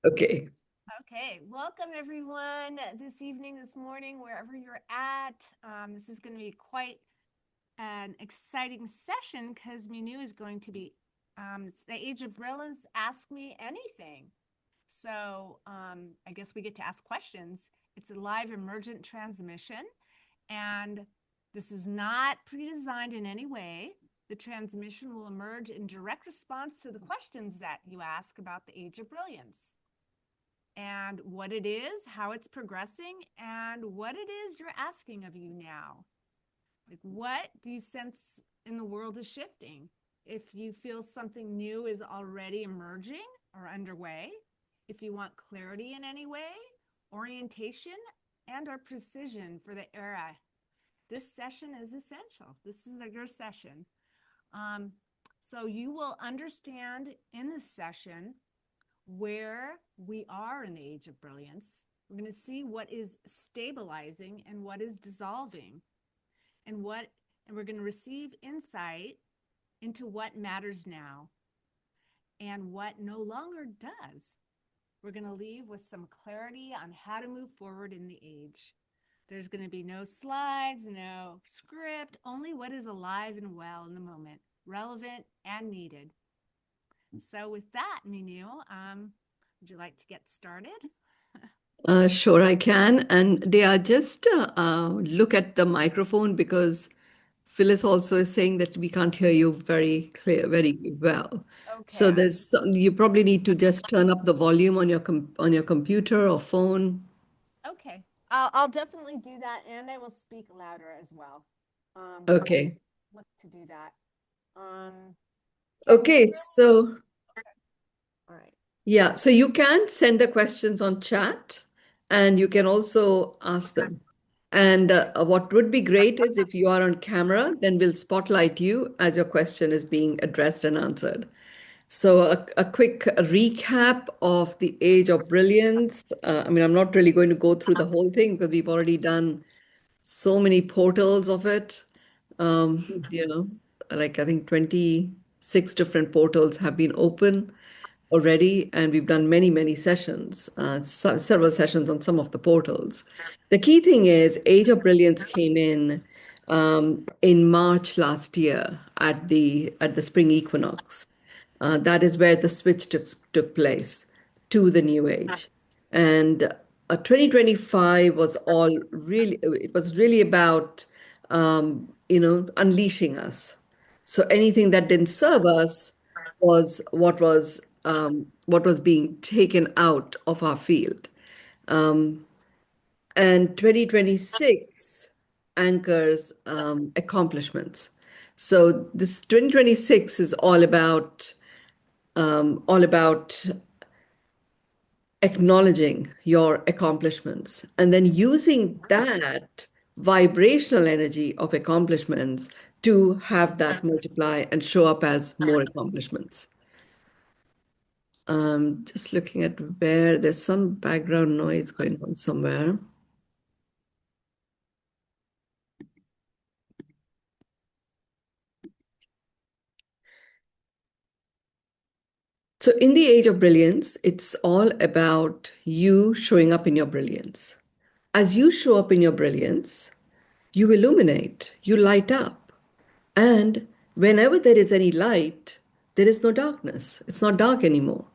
Okay. Okay, welcome everyone this evening, this morning, wherever you're at. This is going to be quite an exciting session because Mynoo is going to be, it's the Age of Brilliance, Ask Me Anything. So I guess we get to ask questions. It's a live emergent transmission, and this is not pre-designed in any way. The transmission will emerge in direct response to the questions that you ask about the Age of Brilliance and what it is, how it's progressing, and what it is you're asking of you now. Like, what do you sense in the world is shifting? If you feel something new is already emerging or underway, if you want clarity in any way, orientation, and or precision for the era, this session is essential. This is your session. Um, so you will understand in this session where we are in the Age of Brilliance. We're going to see what is stabilizing and what is dissolving, and we're going to receive insight into what matters now and what no longer does. We're going to leave with some clarity on how to move forward in the age. There's going to be no slides, no script, only what is alive and well in the moment, relevant and needed. So with that, Mynoo, would you like to get started? Sure, I can. And they are just look at the microphone because Phyllis also is saying that we can't hear you very clear, very well. Okay, So you probably need to just turn up the volume on on your computer or phone. okay. I'll definitely do that, and I will speak louder as well. I'll Okay. look to do that. Can you Okay, hear? so Okay. All right. yeah, so you can send the questions on chat and you can also ask them. And what would be great is if you are on camera, then we'll spotlight you as your question is being addressed and answered. So, a quick recap of the Age of Brilliance. I mean, I'm not really going to go through the whole thing because we've already done so many portals of it. You know, like I think 26 different portals have been open already, and we've done many, many sessions, several sessions on some of the portals. The key thing is Age of Brilliance came in March last year at the spring equinox. That is where the switch took place to the new age. And 2025 was all really, it was really about, unleashing us. So anything that didn't serve us was what was being taken out of our field. And 2026 anchors accomplishments. So this 2026 is all about acknowledging your accomplishments and then using that vibrational energy of accomplishments to have that multiply and show up as more accomplishments. Just looking at where there's some background noise going on somewhere. So, in the age of brilliance, it's all about you showing up in your brilliance. As you show up in your brilliance, you illuminate, you light up. And whenever there is any light, there is no darkness. It's not dark anymore.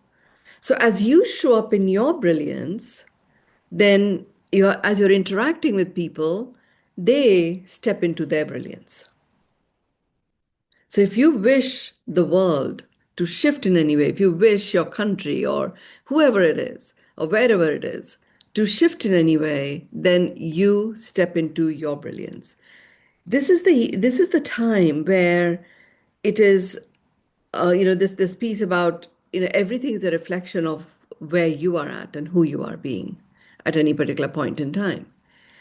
So as you show up in your brilliance, then as you're interacting with people, they step into their brilliance. So if you wish the world to shift in any way, if you wish your country or whoever it is, or wherever it is, to shift in any way, then you step into your brilliance. This is the time where it is this piece about everything is a reflection of where you are at and who you are being at any particular point in time.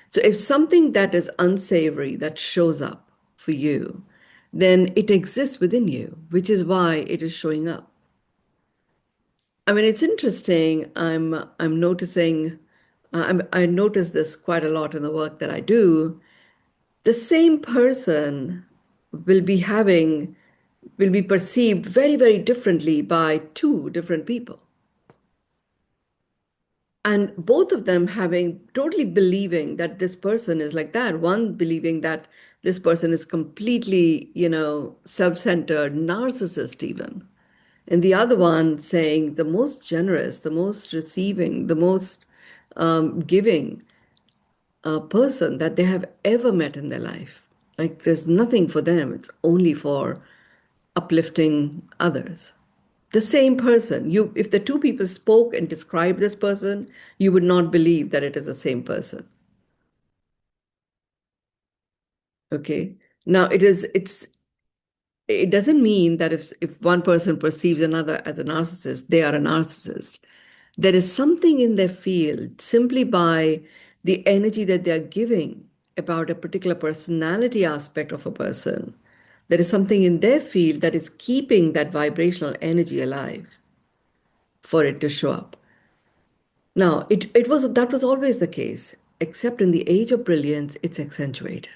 So if something that is unsavory that shows up for you, then it exists within you, which is why it is showing up. I mean, it's interesting. I'm noticing. I notice this quite a lot in the work that I do. The same person will be having will be perceived very, very differently by two different people. And both of them having totally believing that this person is like that. One believing that this person is completely, self-centered, narcissist even. And the other one saying the most generous, the most receiving, the most giving person that they have ever met in their life. Like there's nothing for them, it's only for uplifting others. The same person. If the two people spoke and described this person, you would not believe that it is the same person. Okay. Now it doesn't mean that if one person perceives another as a narcissist, they are a narcissist. There is something in their field simply by the energy that they are giving about a particular personality aspect of a person. There is something in their field that is keeping that vibrational energy alive for it to show up. Now, it was that was always the case, except in the age of brilliance, it's accentuated.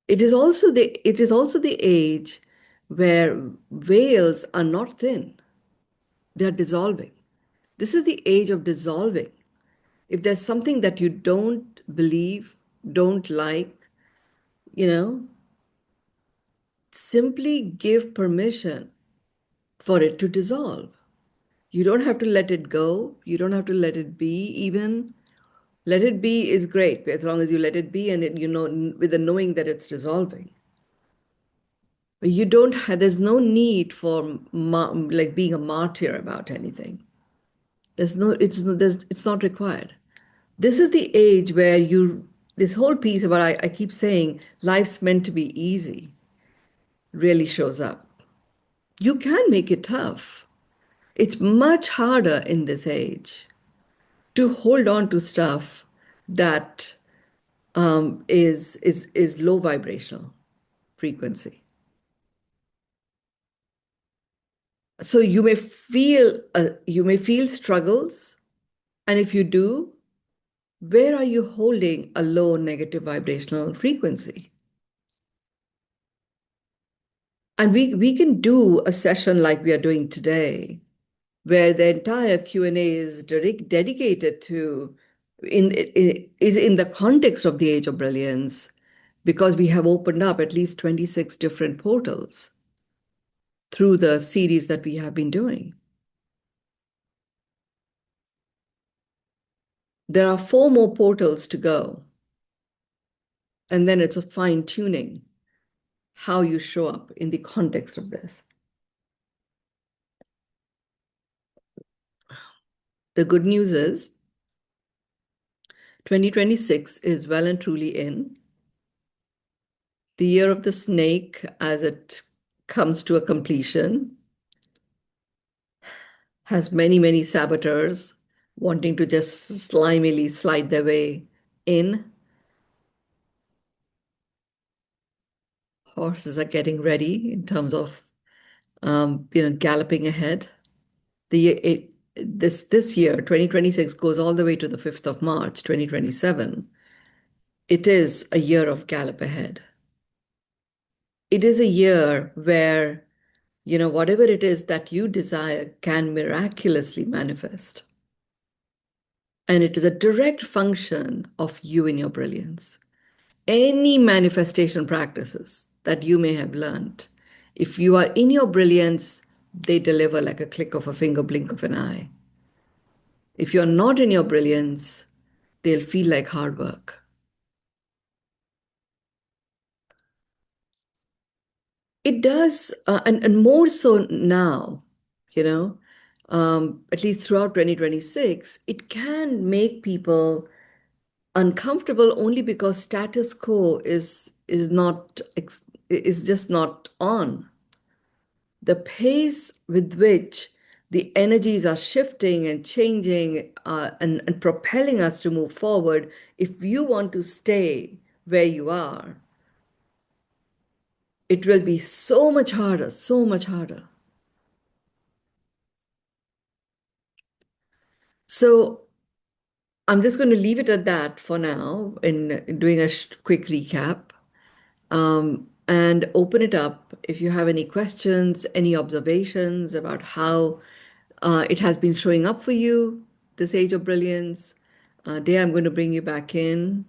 It is also the age where veils are not thin, they are dissolving. This is the age of dissolving. If there's something that you don't believe, don't like, you know, simply give permission for it to dissolve. You don't have to let it go. You don't have to let it be even. Let it be is great as long as you let it be and with the knowing that it's dissolving. But you don't have, there's no need for like being a martyr about anything. It's not required. This is the age where this whole piece about, I keep saying, life's meant to be easy, really shows up. You can make it tough. It's much harder in this age to hold on to stuff that is low vibrational frequency. So you may feel struggles, and if you do, where are you holding a low negative vibrational frequency? And we can do a session like we are doing today, where the entire Q&A is dedicated to is in the context of the Age of Brilliance, because we have opened up at least 26 different portals through the series that we have been doing. There are 4 more portals to go, and then it's a fine tuning how you show up in the context of this. The good news is 2026 is well and truly in. The year of the snake, as it comes to a completion, has many, many saboteurs wanting to just slimily slide their way in. Horses are getting ready in terms of, galloping ahead. This year, 2026, goes all the way to the 5th of March, 2027. It is a year of gallop ahead. It is a year where, whatever it is that you desire can miraculously manifest. And it is a direct function of you in your brilliance. Any manifestation practices that you may have learned, if you are in your brilliance, they deliver like a click of a finger, blink of an eye. If you're not in your brilliance, they'll feel like hard work. It does, and more so now, you know, at least throughout 2026, it can make people uncomfortable only because status quo is just not on. The pace with which the energies are shifting and changing and propelling us to move forward, if you want to stay where you are, it will be so much harder, so much harder. So I'm just going to leave it at that for now in doing a quick recap, and open it up if you have any questions, any observations about how It has been showing up for you, this age of brilliance. Day, I'm going to bring you back in,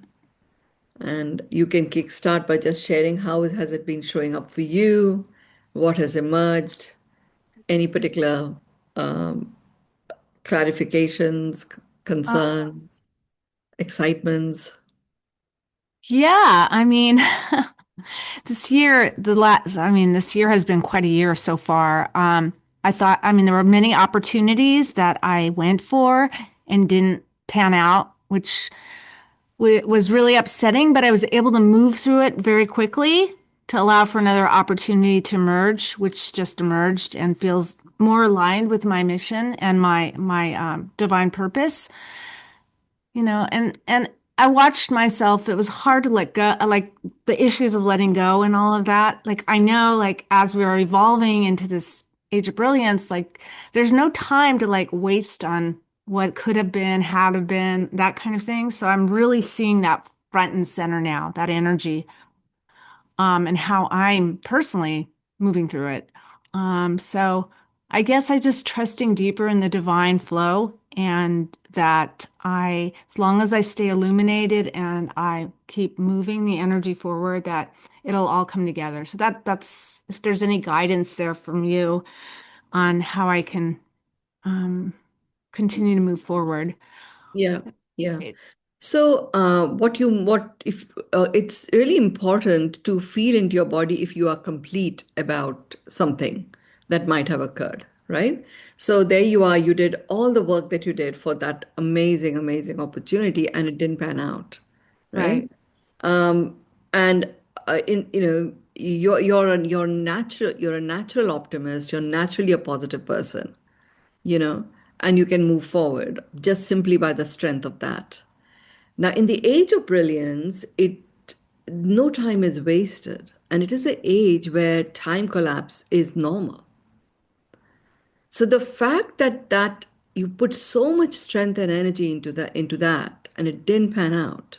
and you can kickstart by just sharing how has it been showing up for you, what has emerged, any particular um, clarifications, Uh, concerns, excitements. yeah, I mean, this year, this year has been quite a year so far. I mean, there were many opportunities that I went for and didn't pan out, which was really upsetting, but I was able to move through it very quickly to allow for another opportunity to emerge, which just emerged and feels more aligned with my mission and my divine purpose. And I watched myself. It was hard to let go, like the issues of letting go and all of that. Like I know, like as we are evolving into this age of brilliance, like there's no time to like waste on what could have been, had have been, that kind of thing. So I'm really seeing that front and center now, that energy, and how I'm personally moving through it. So I guess I just trusting deeper in the divine flow and that as long as I stay illuminated and I keep moving the energy forward, that it'll all come together. So that's if there's any guidance there from you on how I can um, continue to move forward. Yeah, yeah. It- So, what if it's really important to feel into your body if you are complete about something that might have occurred, right? So there you are, you did all the work that you did for that amazing, amazing opportunity, and it didn't pan out, right? right. Um, and in you're a natural optimist, you're naturally a positive person, you know, and you can move forward just simply by the strength of that. Now, in the age of brilliance, it no time is wasted, and it is an age where time collapse is normal. So the fact that you put so much strength and energy into that, and it didn't pan out,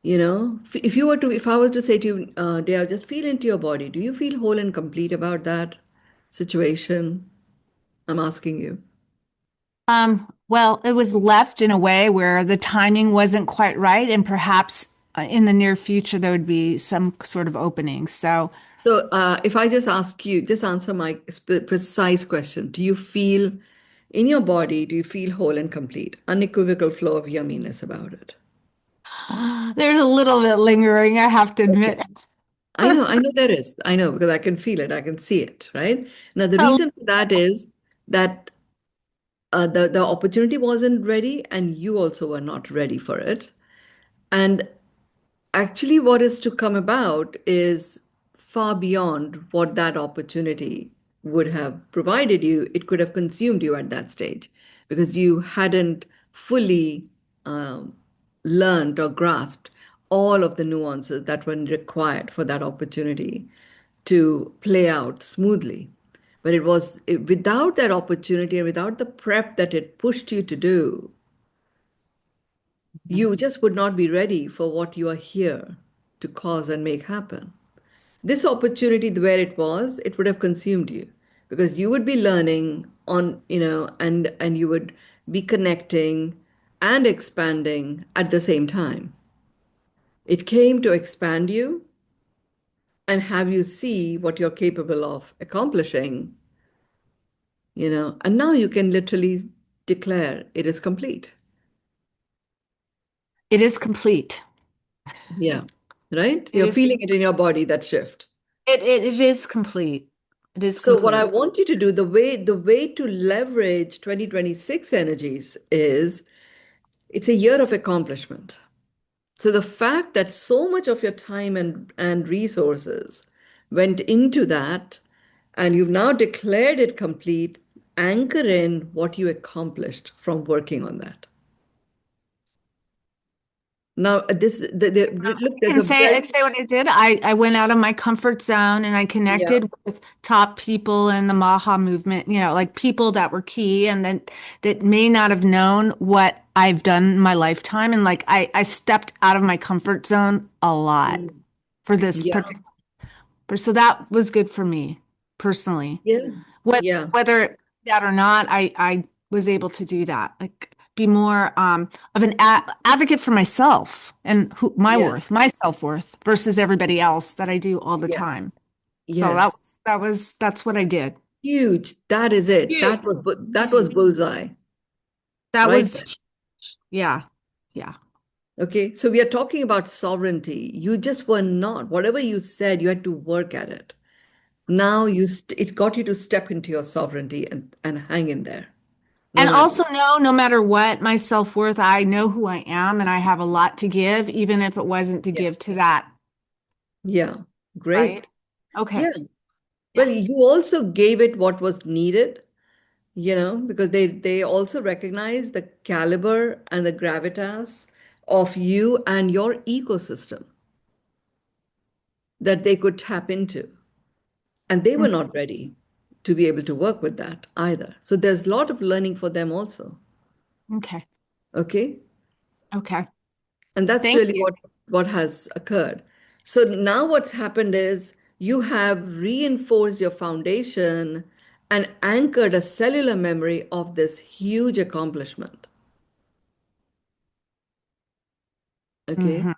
if you were to, if I was to say to you, Dale, just feel into your body. Do you feel whole and complete about that situation? I'm asking you. Well, it was left in a way where the timing wasn't quite right, and perhaps in the near future there would be some sort of opening. So, So, if I just ask you, just answer my precise question. Do you feel in your body, do you feel whole and complete? Unequivocal flow of yumminess about it. there's a little bit lingering, I have to admit. Okay. I know there is. I know because I can feel it, I can see it, right? Now, the A reason for that is that the opportunity wasn't ready, and you also were not ready for it. And actually, what is to come about is far beyond what that opportunity would have provided you. It could have consumed you at that stage because you hadn't fully um, learned or grasped all of the nuances that were required for that opportunity to play out smoothly. But without that opportunity and without the prep that it pushed you to do, you just would not be ready for what you are here to cause and make happen. This opportunity, where it was, it would have consumed you because you would be learning and you would be connecting and expanding at the same time. It came to expand you and have you see what you're capable of accomplishing, and now you can literally declare it is complete. It is complete. Yeah, right? It You're is feeling it in your body, that shift. it is complete. It is So what I complete. want you to do, the way to leverage 2026 energies is it's a year of accomplishment. So the fact that so much of your time and resources went into that, and you've now declared it complete, anchor in what you accomplished from working on that. Now, look, I there's can a very, say what I did. I went out of my comfort zone and I yeah. connected with top people in the Maha movement, like people that were key and that may not have known what I've done in my lifetime. And like I stepped out of my comfort zone a lot Mm. for this Yeah, particular. So that was good for me personally. yeah, Whether yeah. whether that or not, I was able to do that. Like be more of an a advocate for myself and who my Yeah. worth, my self-worth versus everybody else that I do all the Yeah. time. So Yes. that's what I did. Huge. That is it. Huge, That was huge. bullseye, That right? was yeah. Yeah. Okay. So we are talking about sovereignty. You just were not, whatever you said, you had to work at it. Now it got you to step into your sovereignty and hang in there, no And matter. also know no matter what my self-worth, I know who I am and I have a lot to give, even if it wasn't to Yeah. give to that, Yeah. right? Great. Okay. Yeah. Yeah. Well, you also gave it what was needed, because they also recognize the caliber and the gravitas of you and your ecosystem that they could tap into. And they were Mm, not ready to be able to work with that either. So there's a lot of learning for them also. okay. Okay. Okay. And that's Thank really you. what has occurred. So now what's happened is you have reinforced your foundation and anchored a cellular memory of this huge accomplishment. Okay. Hmm.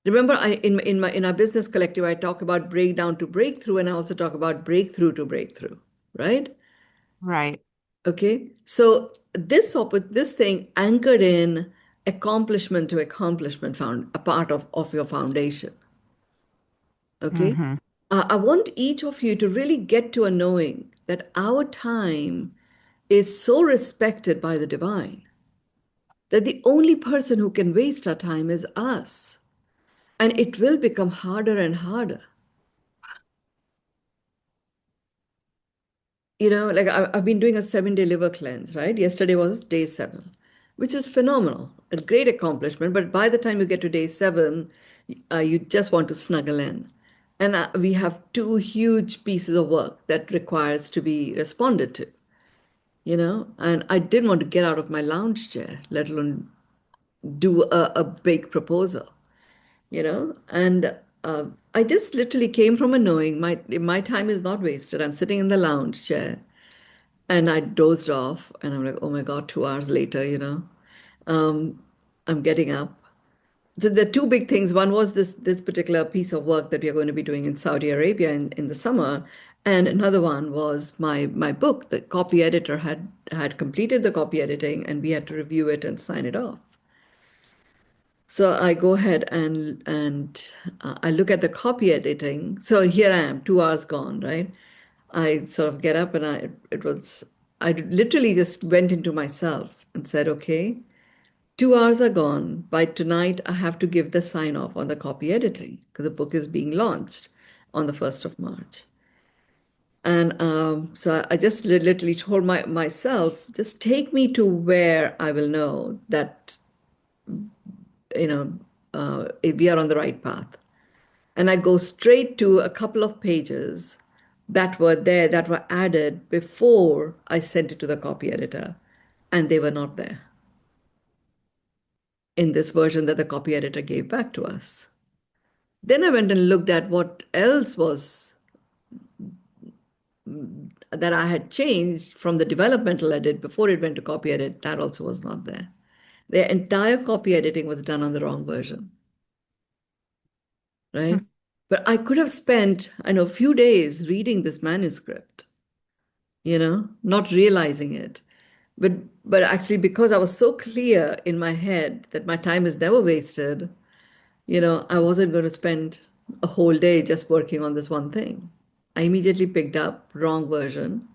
Remember, in our business collective, I talk about breakdown to breakthrough, and I also talk about breakthrough to breakthrough, right? Right. Okay. So this thing anchored in accomplishment to accomplishment found a part of your foundation. Okay. Hmm. I want each of you to really get to a knowing that our time is so respected by the divine that the only person who can waste our time is us. And it will become harder and harder. Like I've been doing a 7-day liver cleanse, right? Yesterday was day 7, which is phenomenal, a great accomplishment. But by the time you get to day 7, you just want to snuggle in. And we have two huge pieces of work that requires to be responded to, and I didn't want to get out of my lounge chair, let alone do a big proposal, and I just literally came from a knowing my time is not wasted. I'm sitting in the lounge chair. And I dozed off, and I'm like, oh my God, 2 hours later, um, I'm getting up. So the two big things. One was this particular piece of work that we are going to be doing in Saudi Arabia in the summer. And another one was my book. The copy editor had completed the copy editing, and we had to review it and sign it off. So I go ahead and I look at the copy editing. So here I am, 2 hours gone, right? I sort of get up and I literally just went into myself and said, okay, 2 hours are gone. By tonight, I have to give the sign off on the copy editing because the book is being launched on the 1st of March. And so I just literally told myself, just take me to where I will know that, we are on the right path. And I go straight to a couple of pages that were there, that were added before I sent it to the copy editor, and they were not there in this version that the copy editor gave back to us. Then I went and looked at what else was that I had changed from the developmental edit before it went to copy edit. That also was not there. The entire copy editing was done on the wrong version, right? But I could have spent, I know, a few days reading this manuscript, not realizing it. But but actually, because I was so clear in my head that my time is never wasted, I wasn't going to spend a whole day just working on this one thing. I immediately picked up wrong version.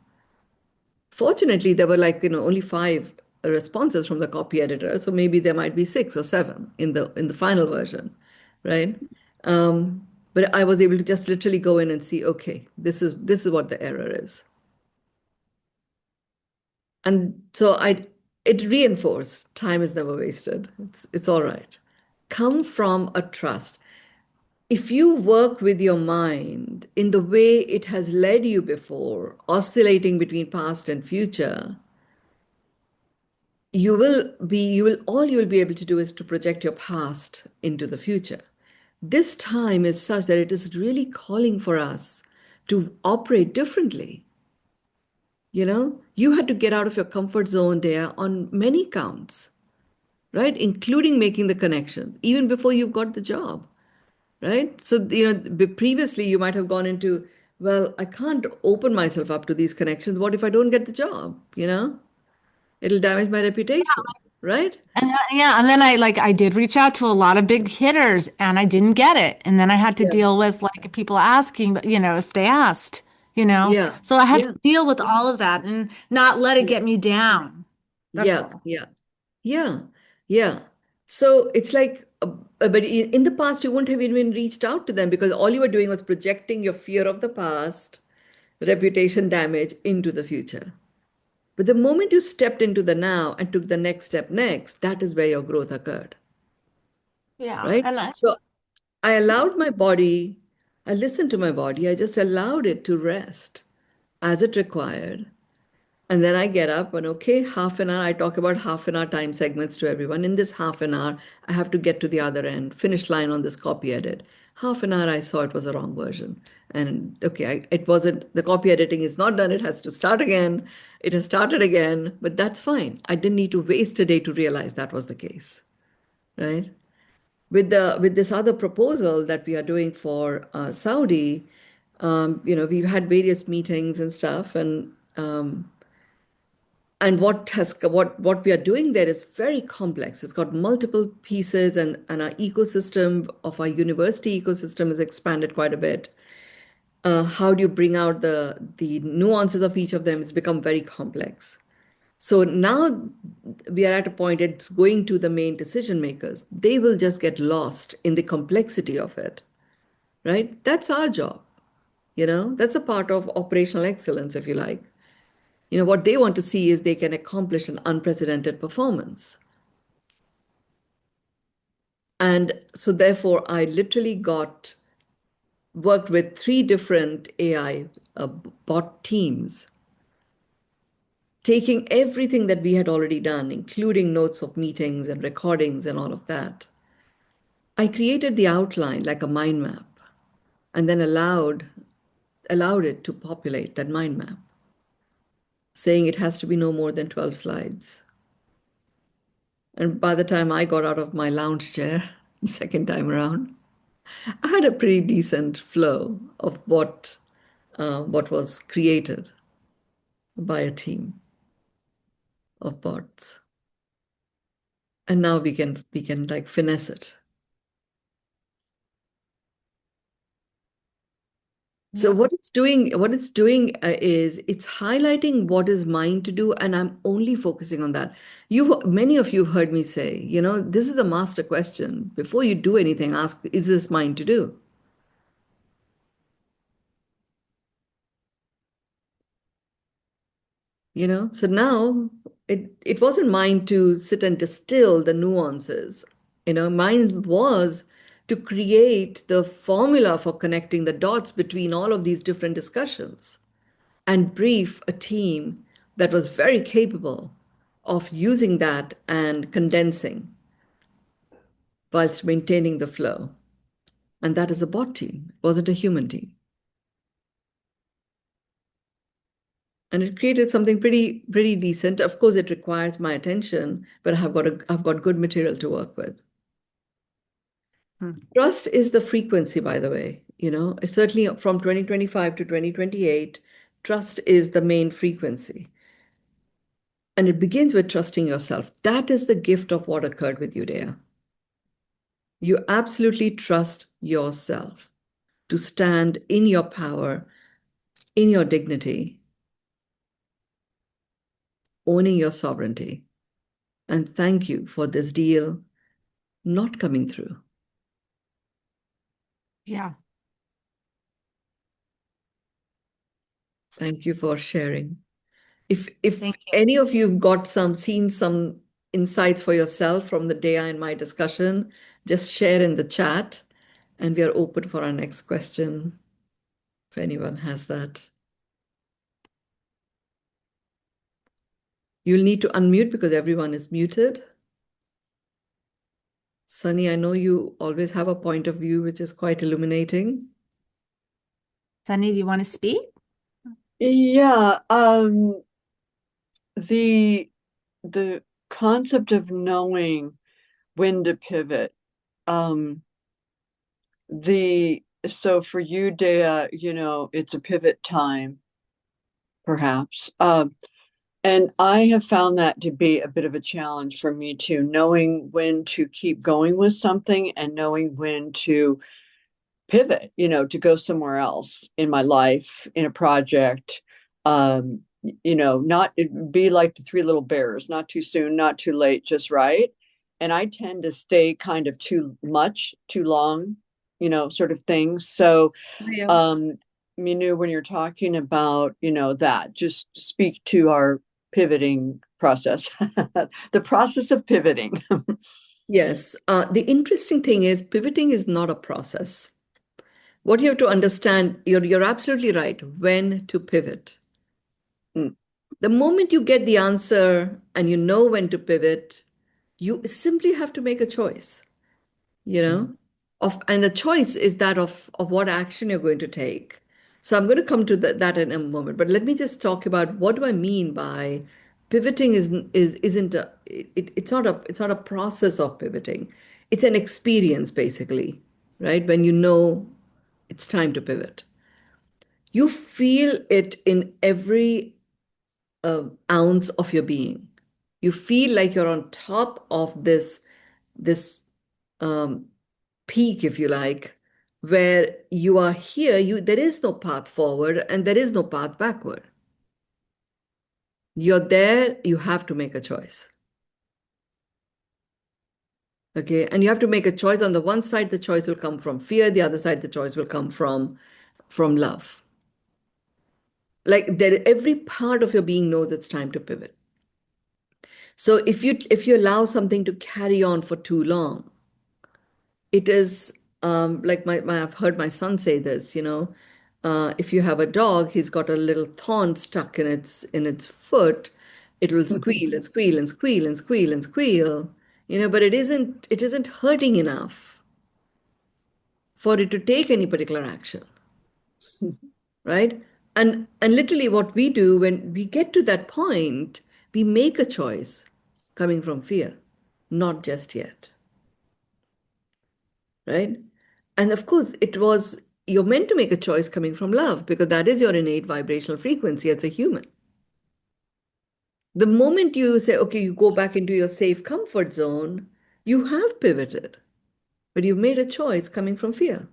Fortunately, there were only 5 responses from the copy editor, so maybe there might be 6 or 7 in the final version, right? But I was able to just literally go in and see, okay, this is what the error is. And so it reinforced time is never wasted. It's all right. Come from a trust. If you work with your mind in the way it has led you before, oscillating between past and future, all you will be able to do is to project your past into the future. This time is such that it is really calling for us to operate differently. You had to get out of your comfort zone there on many counts, right? Including making the connections, even before you got the job, right? So, previously you might have gone into, well, I can't open myself up to these connections. What if I don't get the job? It'll damage my reputation, right? Yeah, and then I did reach out to a lot of big hitters and I didn't get it. And then I had to Yeah. deal with like people asking, but if they asked, you know. Yeah. So I had to Yeah. deal with all of that and not let it Yeah. get me down. That's Yeah. all. Yeah. Yeah. Yeah. So it's like, but in the past, you wouldn't have even reached out to them because all you were doing was projecting your fear of the past, reputation damage into the future. But the moment you stepped into the now and took the next step next, that is where your growth occurred, Yeah. right? And I, So I allowed my body, I listened to my body, I just allowed it to rest as it required. And then I get up and okay, half an hour, I talk about half an hour time segments to everyone. In this half an hour, I have to get to the other end, finish line on this copy edit. Half an hour, I saw it was a wrong version. And okay, it wasn't, the copy editing is not done. It has to start again. It has started again, but that's fine. I didn't need to waste a day to realize that was the case, right? With this other proposal that we are doing for Saudi, we've had various meetings and stuff, and what we are doing there is very complex. It's got multiple pieces, and our ecosystem of our university ecosystem is expanded quite a bit. How do you bring out the nuances of each of them? It's become very complex. So now we are at a point, it's going to the main decision makers. They will just get lost in the complexity of it, right? That's our job. That's a part of operational excellence, if you like. What they want to see is they can accomplish an unprecedented performance. And so therefore, I literally got worked with three different AI bot teams, taking everything that we had already done, including notes of meetings and recordings and all of that. I created the outline like a mind map and then allowed it to populate that mind map, saying it has to be no more than 12 slides. And by the time I got out of my lounge chair, the second time around, I had a pretty decent flow of what was created by a team of bots. And now we can like finesse it. So yeah. what it's doing is it's highlighting what is mine to do, and I'm only focusing on that. Many of you have heard me say, this is the master question. Before you do anything, ask, is this mine to do? So now it wasn't mine to sit and distill the nuances. Mine was to create the formula for connecting the dots between all of these different discussions and brief a team that was very capable of using that and condensing whilst maintaining the flow. And that is a bot team. It wasn't a human team. And it created something pretty decent. Of course, it requires my attention, but I've got good material to work with. Hmm. Trust is the frequency, by the way. Certainly from 2025 to 2028, trust is the main frequency. And it begins with trusting yourself. That is the gift of what occurred with you, Dea. You absolutely trust yourself to stand in your power, in your dignity, owning your sovereignty. And thank you for this deal not coming through. Yeah. Thank you for sharing. If Thank you. any of you've got seen some insights for yourself from the day and my discussion, just share in the chat, and we are open for our next question if anyone has that. You'll need to unmute because everyone is muted. Sunny, I know you always have a point of view which is quite illuminating. Sunny, do you want to speak? Yeah, the the concept of knowing when to pivot. Um, the so for you, Dea, it's a pivot time, perhaps. And I have found that to be a bit of a challenge for me too, knowing when to keep going with something and knowing when to pivot, to go somewhere else in my life, in a project. Not be like the three little bears, not too soon, not too late, just right. And I tend to stay kind of too much, too long, sort of things. So, Yeah. um, Mynoo, when you're talking about, that, just speak to our pivoting process, the process of pivoting. Yes. The interesting thing is pivoting is not a process. What you have to understand, you're absolutely right, when to pivot. Mm, The moment you get the answer and you know when to pivot, you simply have to make a choice, you mm, know, and the choice is that of what action you're going to take. So I'm going to come to that in a moment, but let me just talk about what do I mean by pivoting isn't it's not a process of pivoting. It's an experience basically, right? When you know it's time to pivot. You feel it in every ounce of your being. You feel like you're on top of this um, peak, if you like, where you are here. There is no path forward and there is no path backward. You're there. You have to make a choice. Okay, and you have to make a choice. On the one side, the choice will come from fear. The other side, the choice will come from love. Like there, every part of your being knows it's time to pivot. So if you allow something to carry on for too long, it is like I've heard my son say this, if you have a dog, he's got a little thorn stuck in its foot, it will squeal and squeal and squeal and squeal and squeal, but it isn't hurting enough for it to take any particular action, right? And literally what we do when we get to that point, we make a choice coming from fear, not just yet. Right? And of course, you're meant to make a choice coming from love because that is your innate vibrational frequency as a human. The moment you say, okay, you go back into your safe comfort zone, you have pivoted, but you've made a choice coming from fear.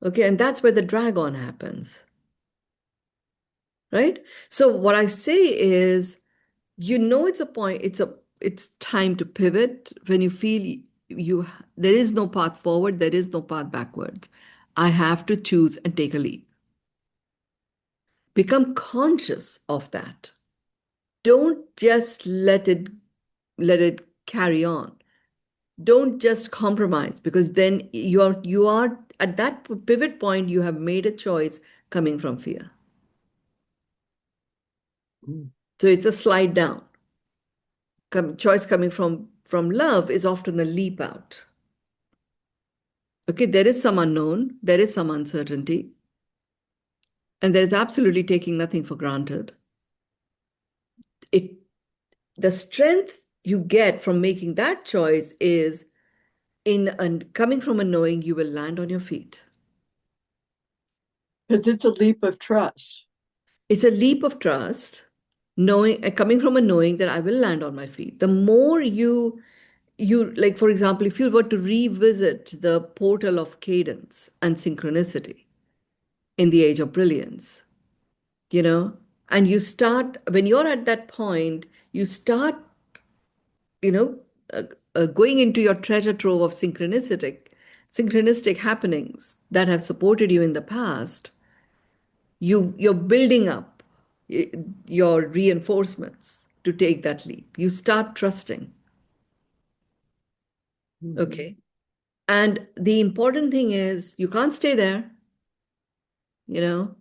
Okay, and that's where the drag on happens, right? So what I say is, it's a point, it's time to pivot when you feel there is no path forward, there is no path backwards. I have to choose and take a leap. Become conscious of that. Don't just let it carry on. Don't just compromise because then you are at that pivot point, you have made a choice coming from fear. mm, So it's a slide down. Choice coming from love is often a leap out. Okay, there is some unknown, there is some uncertainty, and there is absolutely taking nothing for granted. It the strength you get from making that choice is coming from a knowing you will land on your feet. because it's a leap of trust. It's a leap of trust, knowing coming from a knowing that I will land on my feet. The more you like, for example, if you were to revisit the portal of cadence and synchronicity in the Age of Brilliance, you know, and you start when you're at that point, you start, you know, uh, going into your treasure trove of synchronistic happenings that have supported you in the past. You're building up eh, your reinforcements to take that leap. You start trusting. Mhm. Okay. And the important thing is you can't stay there, you know.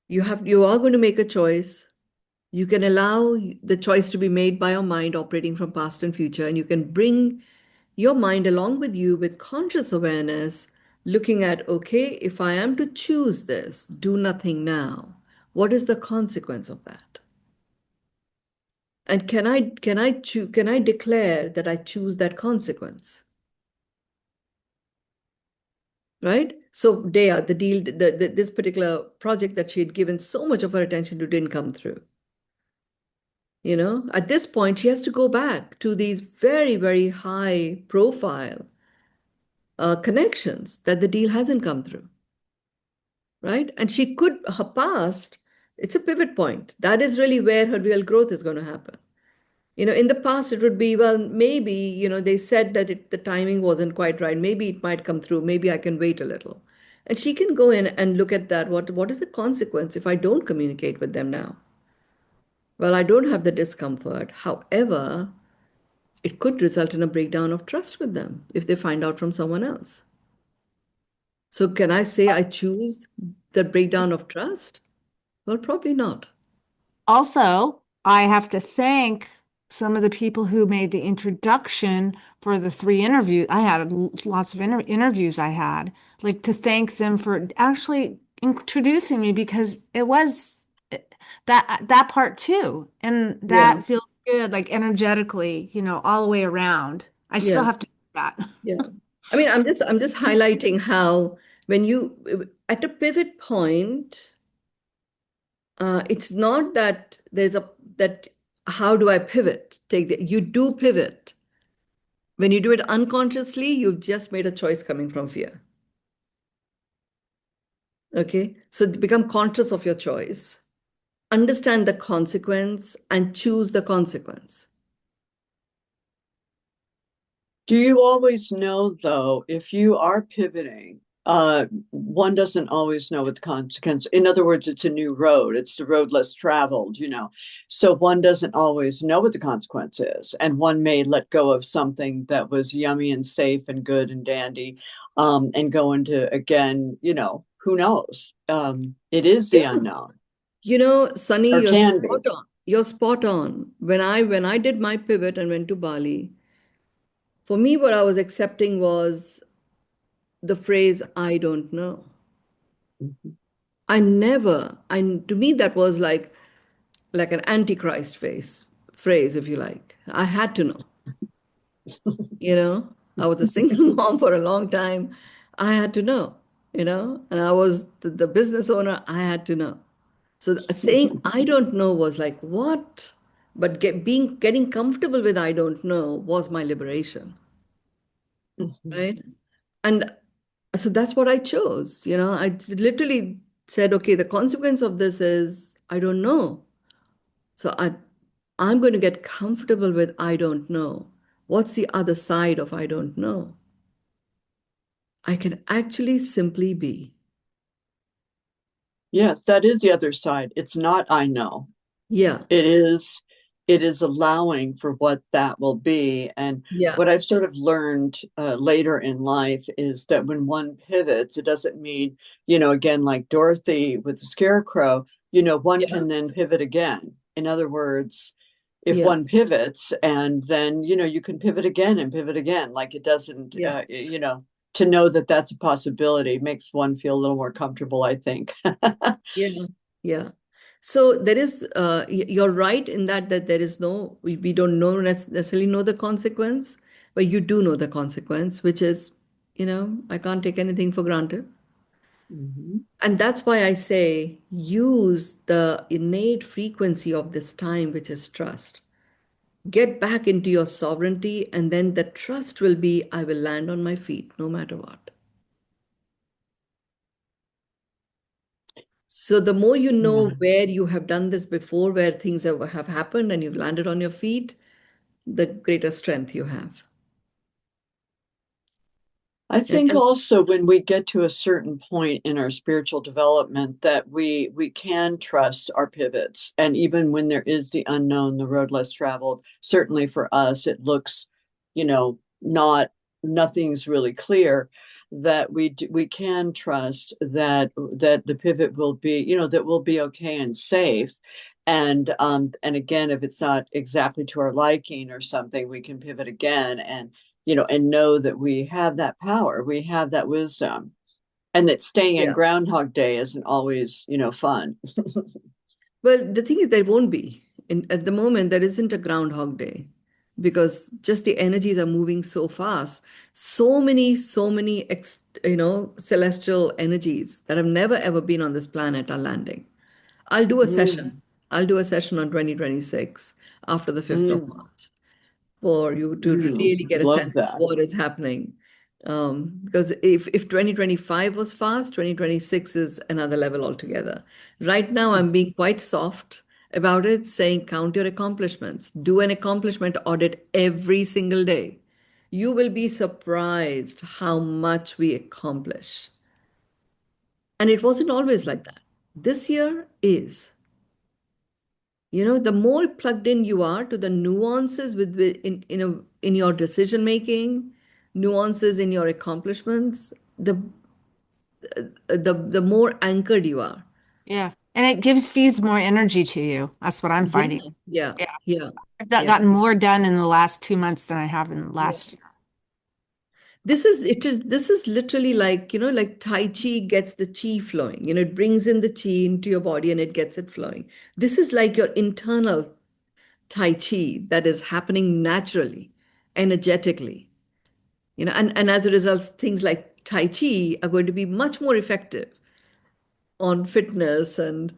You are going to make a choice. You can allow the choice to be made by your mind operating from past and future, and you can bring your mind along with you with conscious awareness looking at, okay, if I am to choose this, do nothing now, what is the consequence of that? And can I declare that I choose that consequence? Right? So Dea, the deal, this particular project that she had given so much of her attention to didn't come through. At this point, she has to go back to these very, very high profile connections that the deal hasn't come through. Right? And her past, it's a pivot point. That is really where her real growth is going to happen. In the past, it would be, well, maybe, they said that the timing wasn't quite right. Maybe it might come through. Maybe I can wait a little. And she can go in and look at that. What is the consequence if I don't communicate with them now? Well, I don't have the discomfort. However, it could result in a breakdown of trust with them if they find out from someone else. So can I say I choose the breakdown of trust? Well, probably not. Also, I have to thank some of the people who made the introduction for the three interviews. I had lots of interviews I had, like to thank them for actually introducing me because it was that part too. And Yeah, that feels good, like energetically, all the way around. I still yeah, have to do that. yeah. I mean, I'm just highlighting how when you at a pivot point, it's not that there's a that how do I pivot? You do pivot. When you do it unconsciously, you've just made a choice coming from fear. Okay, so become conscious of your choice, understand the consequence, and choose the consequence. Do you always know, though, if you are pivoting, one doesn't always know what the consequence. In other words, it's a new road. It's the road less traveled, So one doesn't always know what the consequence is. And one may let go of something that was yummy and safe and good and dandy, and go into, again, who knows? It is the Yeah. unknown, Sunny, or you're can be. spot on. You're spot on. When I did my pivot and went to Bali, for me, what I was accepting was the phrase, I don't know. Mhm. To me, that was like an antichrist phrase, if you like. I had to know. I was a single mom for a long time. I had to know, and I was the business owner. I had to know. So saying I don't know was like, what? But getting comfortable with I don't know was my liberation, Mhm. right? And so that's what I chose. I literally said, okay, the consequence of this is I don't know. So I'm going to get comfortable with I don't know. What's the other side of I don't know? I can actually simply be. Yes, that is the other side. It's not I know. Yeah, It is allowing for what that will be. And yeah, what I've sort of learned later in life is that when one pivots, it doesn't mean, again, like Dorothy with the scarecrow, one yeah, can then pivot again. In other words, if yeah, one pivots and then, you can pivot again and pivot again, like it doesn't, yeah, to know that that's a possibility makes one feel a little more comfortable, I think. yeah, yeah. So there is, you're right in that there is we don't necessarily know the consequence, but you do know the consequence, which is, I can't take anything for granted. Mhm. And that's why I say use the innate frequency of this time, which is trust. Get back into your sovereignty, and then the trust will be I will land on my feet no matter what. So the more you know Yeah. where you have done this before, where things have happened and you've landed on your feet, the greater strength you have. I And, think and also when we get to a certain point in our spiritual development that we can trust our pivots. And even when there is the unknown, the road less traveled, certainly for us, it looks, not nothing's really clear, that we can trust that the pivot will be, that will be okay and safe. And again, if it's not exactly to our liking or something, we can pivot again and know that we have that power, we have that wisdom. And that staying in Yeah. Groundhog Day isn't always, fun. Well, the thing is, there won't be. At the moment, there isn't a Groundhog Day because just the energies are moving so fast. So many, celestial energies that have never ever been on this planet are landing. I'll do a session. Mm, I'll do a session on 2026 after the 5th of mm, March for you to really get a love sense of that. what is happening. Because if 2025 was fast, 2026 is another level altogether. Right now, I'm being quite soft about it, saying count your accomplishments. Do an accomplishment audit every single day. You will be surprised how much we accomplish. And it wasn't always like that. This year is. The more plugged in you are to the nuances in your decision making, nuances in your accomplishments, the more anchored you are. Yeah. And it feeds more energy to you. That's what I'm Yeah, finding. yeah, Yeah. yeah, I've yeah, gotten more done in the last 2 months than I have in yeah. last year. This is literally like, like Tai Chi gets the chi flowing. It brings in the chi into your body and it gets it flowing. This is like your internal Tai Chi that is happening naturally, energetically. And as a result, things like Tai Chi are going to be much more effective on fitness and,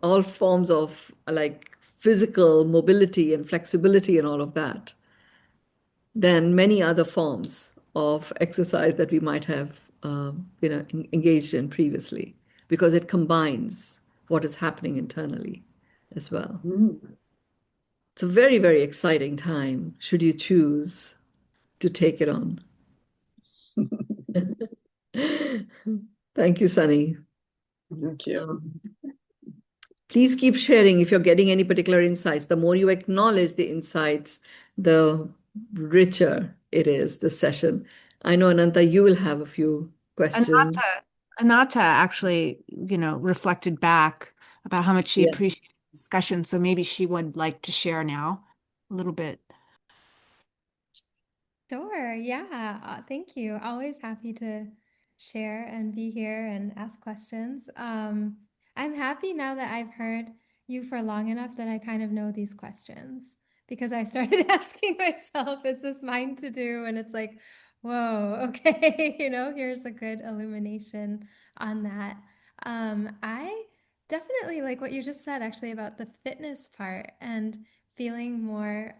all forms of like physical mobility and flexibility and all of that than many other forms of exercise that we might have, engaged in previously, because it combines what is happening internally as well. Mm. It's a very, very exciting time, should you choose to take it on. Thank you, Sunny. Thank you. Please keep sharing if you're getting any particular insights. The more you acknowledge the insights, the richer it is, the session. I know, Ananta, you will have a few questions. Anata actually, reflected back about how much she Yeah. appreciated the discussion. So maybe she would like to share now a little bit. Sure, yeah. Thank you. Always happy to share and be here and ask questions. I'm happy now that I've heard you for long enough that I kind of know these questions because I started asking myself, is this mine to do? And it's like, whoa, okay, here's a good illumination on that. I definitely like what you just said actually about the fitness part and feeling more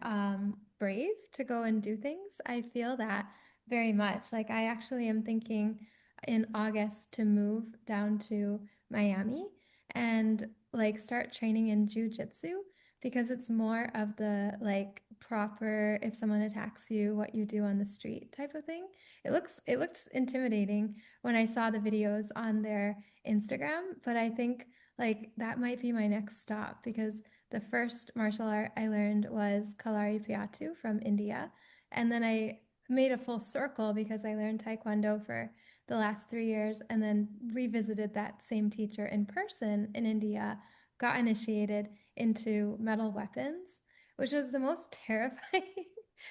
brave to go and do things. I feel that very much. Like, I actually am thinking in August to move down to Miami and like start training in jujitsu because it's more of the like proper if someone attacks you, what you do on the street type of thing. It looked intimidating when I saw the videos on their Instagram, but I think like that might be my next stop because the first martial art I learned was Kalari Piatu from India. And then I made a full circle because I learned Taekwondo for the last 3 years and then revisited that same teacher in person in India, got initiated into metal weapons, which was the most terrifying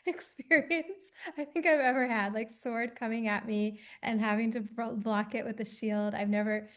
experience I think I've ever had. Like, sword coming at me and having to block it with a shield. I've never,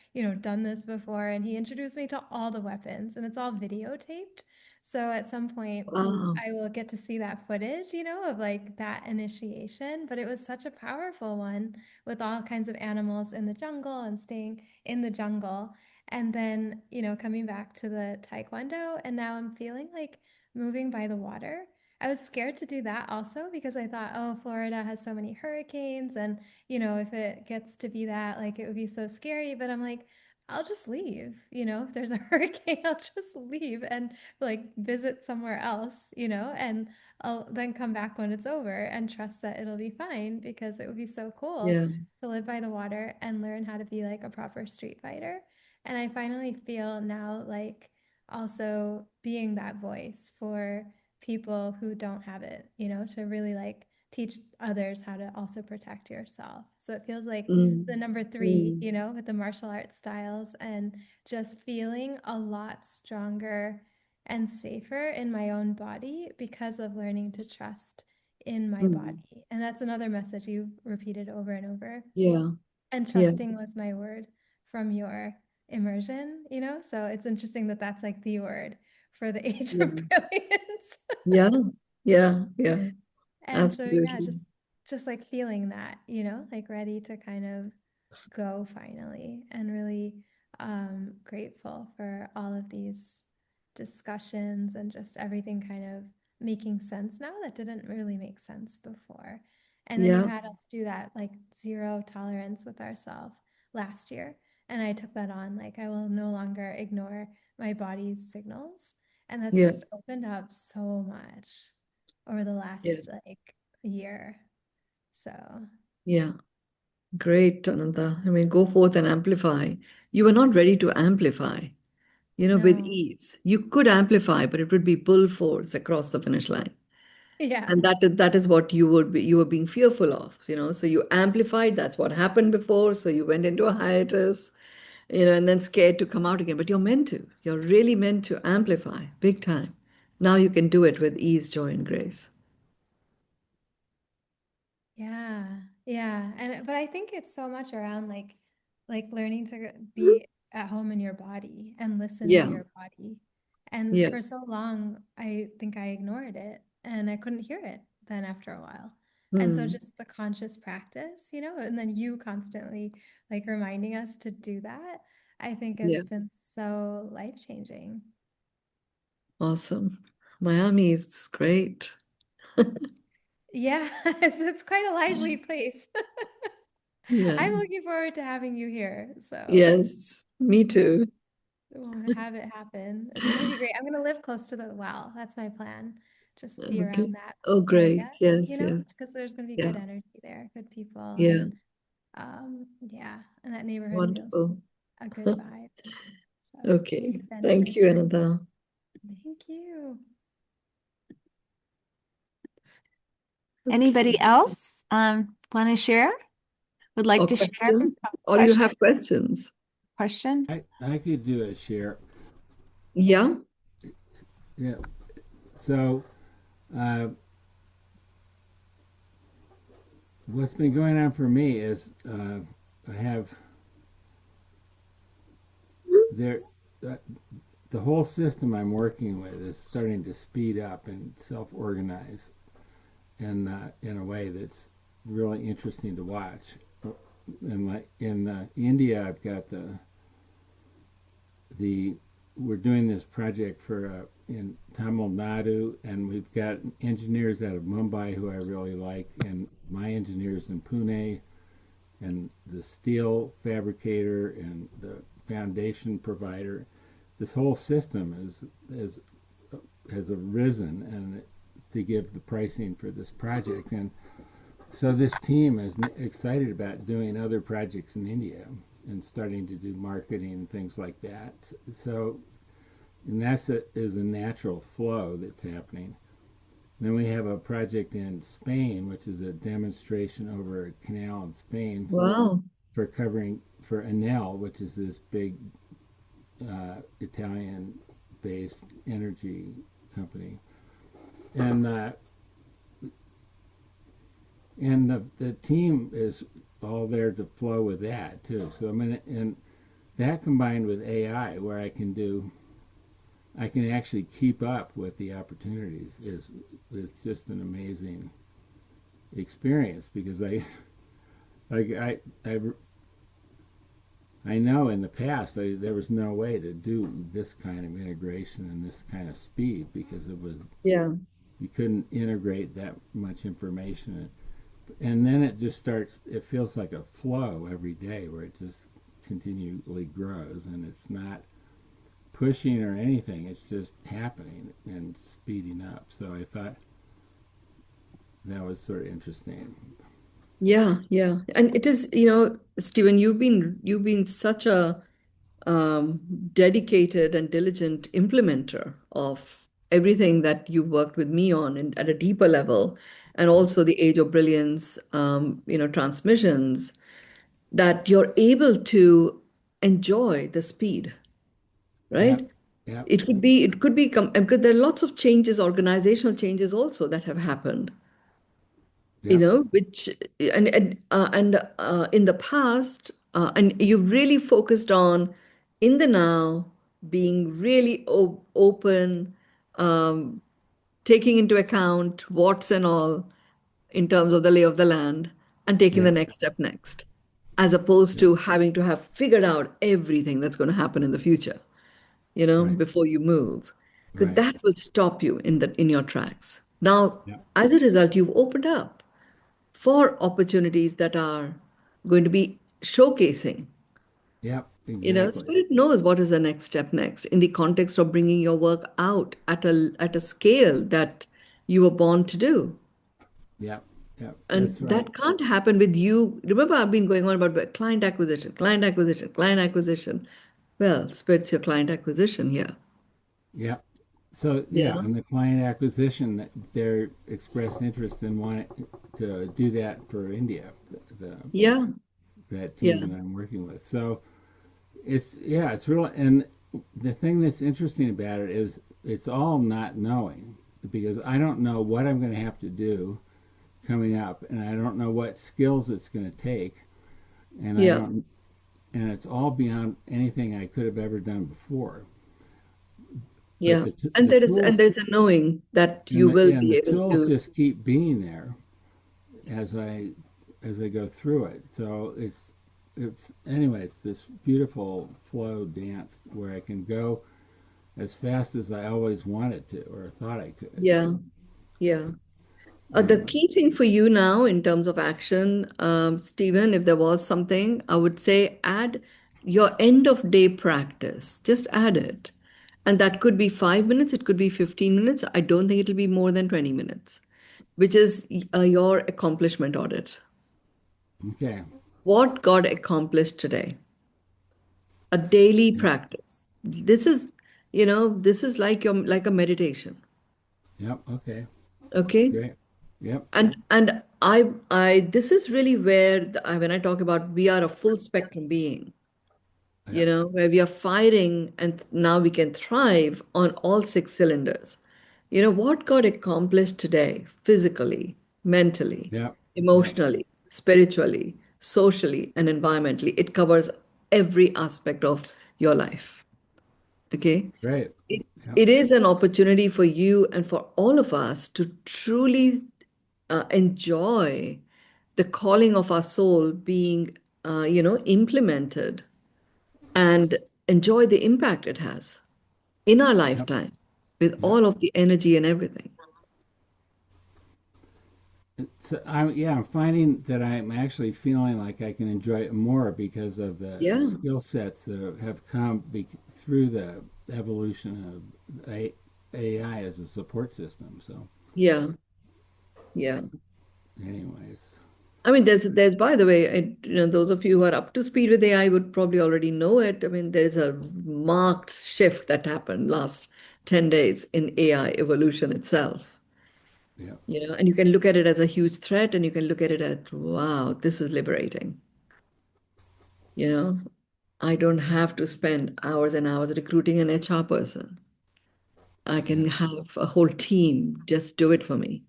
done this before. And he introduced me to all the weapons, and it's all videotaped. So at some point, Wow. I will get to see that footage, of like that initiation. But it was such a powerful one with all kinds of animals in the jungle and staying in the jungle. And then, coming back to the Taekwondo. And now I'm feeling like moving by the water. I was scared to do that also because I thought, oh, Florida has so many hurricanes. And, if it gets to be that, like, it would be so scary. But I'm like, I'll just leave. If there's a hurricane, I'll just leave and like visit somewhere else, and I'll then come back when it's over and trust that it'll be fine because it would be so cool Yeah. to live by the water and learn how to be like a proper street fighter. And I finally feel now like also being that voice for people who don't have it, to really like teach others how to also protect yourself. So it feels like the Mm, number three, mm, with the martial arts styles and just feeling a lot stronger and safer in my own body because of learning to trust in my mm. body. And that's another message you've repeated over and over. Yeah. And Yeah. trusting was my word from your immersion, So it's interesting that that's like the word for the Age of Yeah. Brilliance. Yeah. Yeah. Yeah. And so yeah, Absolutely. just like feeling that, like ready to kind of go finally, and really grateful for all of these discussions and just everything kind of making sense now that didn't really make sense before. And then you Yeah. had us do that like zero tolerance with ourselves last year. And I took that on, like I will no longer ignore my body's signals. And that's Yeah. just opened up so much over the Yeah. last like year. So Yeah. Great, Ananta. I mean, go forth and amplify. You were not ready to amplify, with no. ease. You could amplify, but it would be full force across the finish line. Yeah. And that is what you were being fearful of. So you amplified, that's what happened before. So you went into a hiatus, and then scared to come out again. But you're meant to. You're really meant to amplify big time. Now you can do it with ease, joy, and grace. Yeah, yeah. And but I think it's so much around like learning to be at home in your body and listen to Yeah. your body. And Yeah. for so long, I think I ignored it and I couldn't hear it then after a while. And so Hmm. just the conscious practice, and then you constantly like reminding us to do that, I think Yeah. has been so life-changing. Awesome. Miami is great. Yeah, it's quite a lively place. Yeah. I'm looking forward to having you here. So Yes. Me too. we'll have it happen. It's going to be great. I'm going to live close to the well. That's my plan. Just be Okay. around that Oh, area, great. Yes. Yes. because there's going to be Yeah. good energy there, good people, Yeah. and yeah, and that neighborhood feels Wonderful. a good vibe. So Okay. good Thank energy. you, Ananta. Thank you. Okay. Anybody else want to share? Would like Or to share? question? Or you Question? have questions? Question? I could do a share. Yeah. Yeah. So, uh, what's been going on for me is I have there uh, the whole system I'm working with is starting to speed up and self-organize, and in a way that's really interesting to watch. In India, I've got the we're doing this project for in Tamil Nadu, and we've got engineers out of Mumbai who I really like, and my engineers in Pune, and the steel fabricator and the foundation provider. This whole system has arisen, and to give the pricing for this project, and so this team is excited about doing other projects in India and starting to do marketing and things like that. So, and is a natural flow that's happening. Then we have a project in Spain, which is a demonstration over a canal in Spain Wow. for covering for Enel, which is this big Italian-based energy company, and the team is all there to flow with that too. So I mean, and that combined with AI, where I can actually keep up with the opportunities is just an amazing experience because I I know in the past there was no way to do this kind of integration and this kind of speed because it was Yeah. you couldn't integrate that much information, and then it just starts. It feels like a flow every day where it just continually grows, and it's not pushing or anything. It's just happening and speeding up. So I thought that was sort of interesting. Yeah. Yeah. And it is, Stephen, you've been such a um, dedicated and diligent implementer of everything that you worked with me on and at a deeper level, and also the Age of Brilliance, transmissions, that you're able to enjoy the speed, Yep, right? yep, Because there are lots of changes, organizational changes also that have happened. Yep. which and in the past, and you've really focused on in the now, being really open, um, taking into account what's and all in terms of the lay of the land, and taking the Yep. next step next, as opposed Yep. to having to have figured out everything that's going to happen in the future, Right. before you move. Because Right. that will stop you in your tracks. Now, Yep. as a result, you've opened up for opportunities that are going to be showcasing. Yep. Exactly. Spirit knows what is the next step next in the context of bringing your work out at a scale that you were born to do. Yep. Yep. And That's right. that can't happen with you. Remember, I've been going on about client acquisition, client acquisition, client acquisition. Well, Spirit's your client acquisition here. Yep. So yeah, Yeah. on the client acquisition, they're expressed interest in wanting to do that for India, Yeah. that team Yeah. that I'm working with. So it's real. And the thing that's interesting about it is it's all not knowing, because I don't know what I'm going to have to do coming up, and I don't know what skills it's going to take, and I Yeah. don't, and it's all beyond anything I could have ever done before. But Yeah. And the there is and tools there's a knowing that you will and be the able tools to. just keep being there as I go through it. So it's anyway, it's this beautiful flow dance where I can go as fast as I always wanted to or thought I could. Yeah. Yeah. The And key thing for you now in terms of action, Stephen, if there was something, I would say add your end of day practice. Just add it. And that could be 5 minutes, it could be 15 minutes. I don't think it'll be more than 20 minutes, which is your accomplishment audit. okay, What got accomplished today? A daily yep, practice. This is like a meditation. yep, okay, Okay. great, yep, And I this is really where when I talk about we are a full spectrum being, yep, where we are firing and now we can thrive on all six cylinders. What got accomplished today, physically, mentally, yep, yep, emotionally, spiritually, socially, and environmentally. It covers every aspect of your life. Okay. great, It, yep, it is an opportunity for you and for all of us to truly enjoy the calling of our soul being, implemented, and enjoy the impact it has in our yep, lifetime with yep. all of the energy and everything. So I'm finding that I'm actually feeling like I can enjoy it more because of the Yeah, skill sets that have come through the evolution of AI as a support system. So, yeah, yeah. anyways, I mean, there's by the way, those of you who are up to speed with AI would probably already know it. I mean, there's a marked shift that happened last 10 days in AI evolution itself. yeah, And you can look at it as a huge threat, and you can look at it as, wow, this is liberating. You know, I don't have to spend hours and hours recruiting an HR person. I yeah, can have a whole team just do it for me.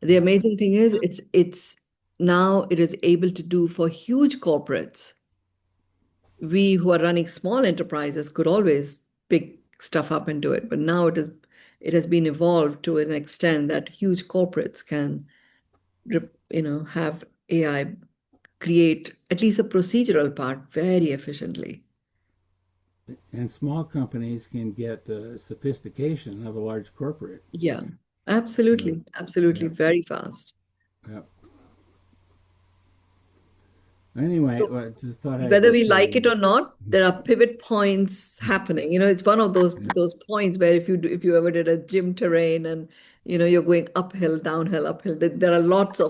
The yeah, amazing thing is it's now it is able to do for huge corporates. We who are running small enterprises could always pick stuff up and do it, but now it has been evolved to an extent that huge corporates can have AI create at least a procedural part very efficiently. and small companies can get the sophistication of a large corporate. Yeah, So, absolutely. Absolutely. yeah, Very fast. yeah. Anyway, So well, I just thought I'd whether we just like it or not, there are pivot points yeah, happening. It's one of those points where if you ever did a gym terrain and you're going uphill, downhill, uphill, there are lots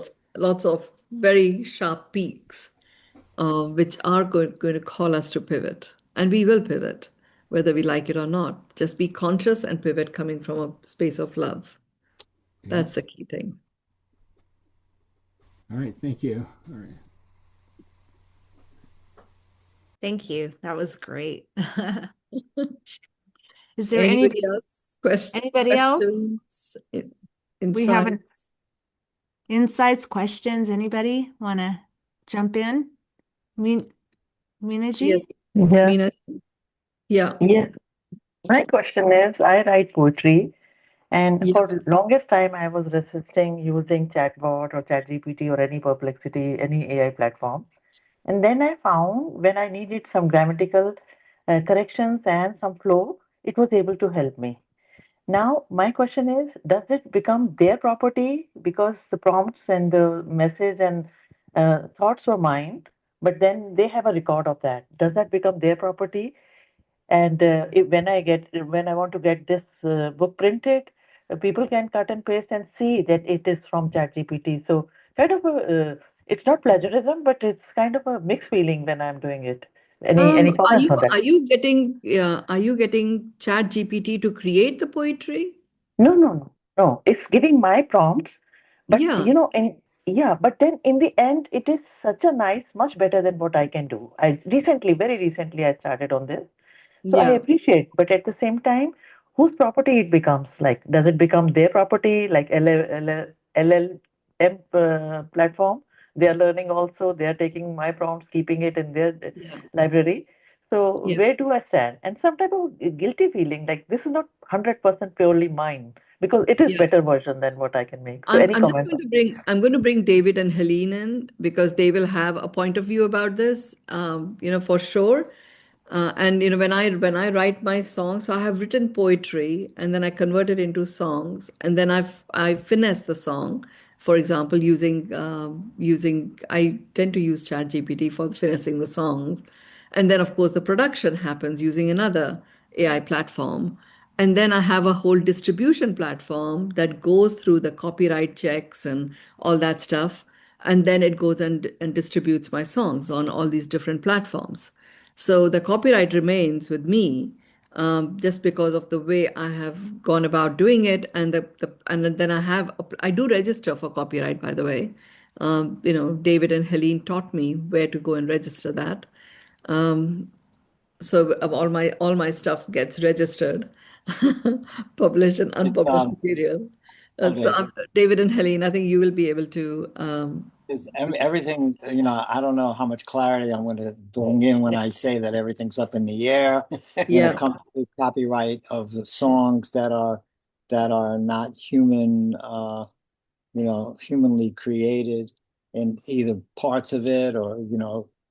of very sharp peaks, which are going to call us to pivot. And we will pivot, whether we like it or not. Just be conscious and pivot coming from a space of love. yeah. That's the key thing. All right, thank you. All right. Thank you. That was great. Is there Anybody else? anybody else? Questions, We haven't insights? Insights, questions, anybody want to jump in? Min Minaji? Yes, Yeah, Meena. Yeah, yeah. My question is, I write poetry, and yeah, for longest time I was resisting using chatbot or ChatGPT or any Perplexity, any AI platform. And then I found when I needed some grammatical corrections and some flow, it was able to help me. Now, my question is, does it become their property because the prompts and the message and thoughts were mine, but then they have a record of that? Does that become their property? And when I want to get this book printed, people can cut and paste and see that it is from ChatGPT. So kind of it's not plagiarism, but it's kind of a mixed feeling when I'm doing it. Any Are comments you on that? are you getting Chat GPT to create the poetry? No, no, no, no. It's giving my prompts, but Yeah, and yeah, but then in the end, it is such a nice, much better than what I can do. Very recently, I started on this. So I yeah, appreciate, but at the same time, whose property it becomes? Like, does it become their property, like LLM platform? They are learning also. They are taking my prompts, keeping it in their yeah, library. So yeah. where do I stand? And some type of guilty feeling, like this is not 100% purely mine because it is Yeah. better version than what I can make. So any I'm just comments going on? to bring David and Helene in because they will have a point of view about this, for sure. And when I write my songs, so I have written poetry and then I convert it into songs, and then I finesse the song. For example, using I tend to use ChatGPT for finessing the songs, and then of course the production happens using another AI platform. And then I have a whole distribution platform that goes through the copyright checks and all that stuff. And then it goes and distributes my songs on all these different platforms. So the copyright remains with me, just because of the way I have gone about doing it. And and then I do register for copyright, by the way. David and Helene taught me where to go and register that. So all my stuff gets registered, published and It's unpublished material. okay. David and Helene, I think you will be able to. Is everything, I don't know how much clarity I'm going to bring in when I say that everything's up in the air when it Yeah, comes to copyright of the songs that are not humanly created in either parts of it or,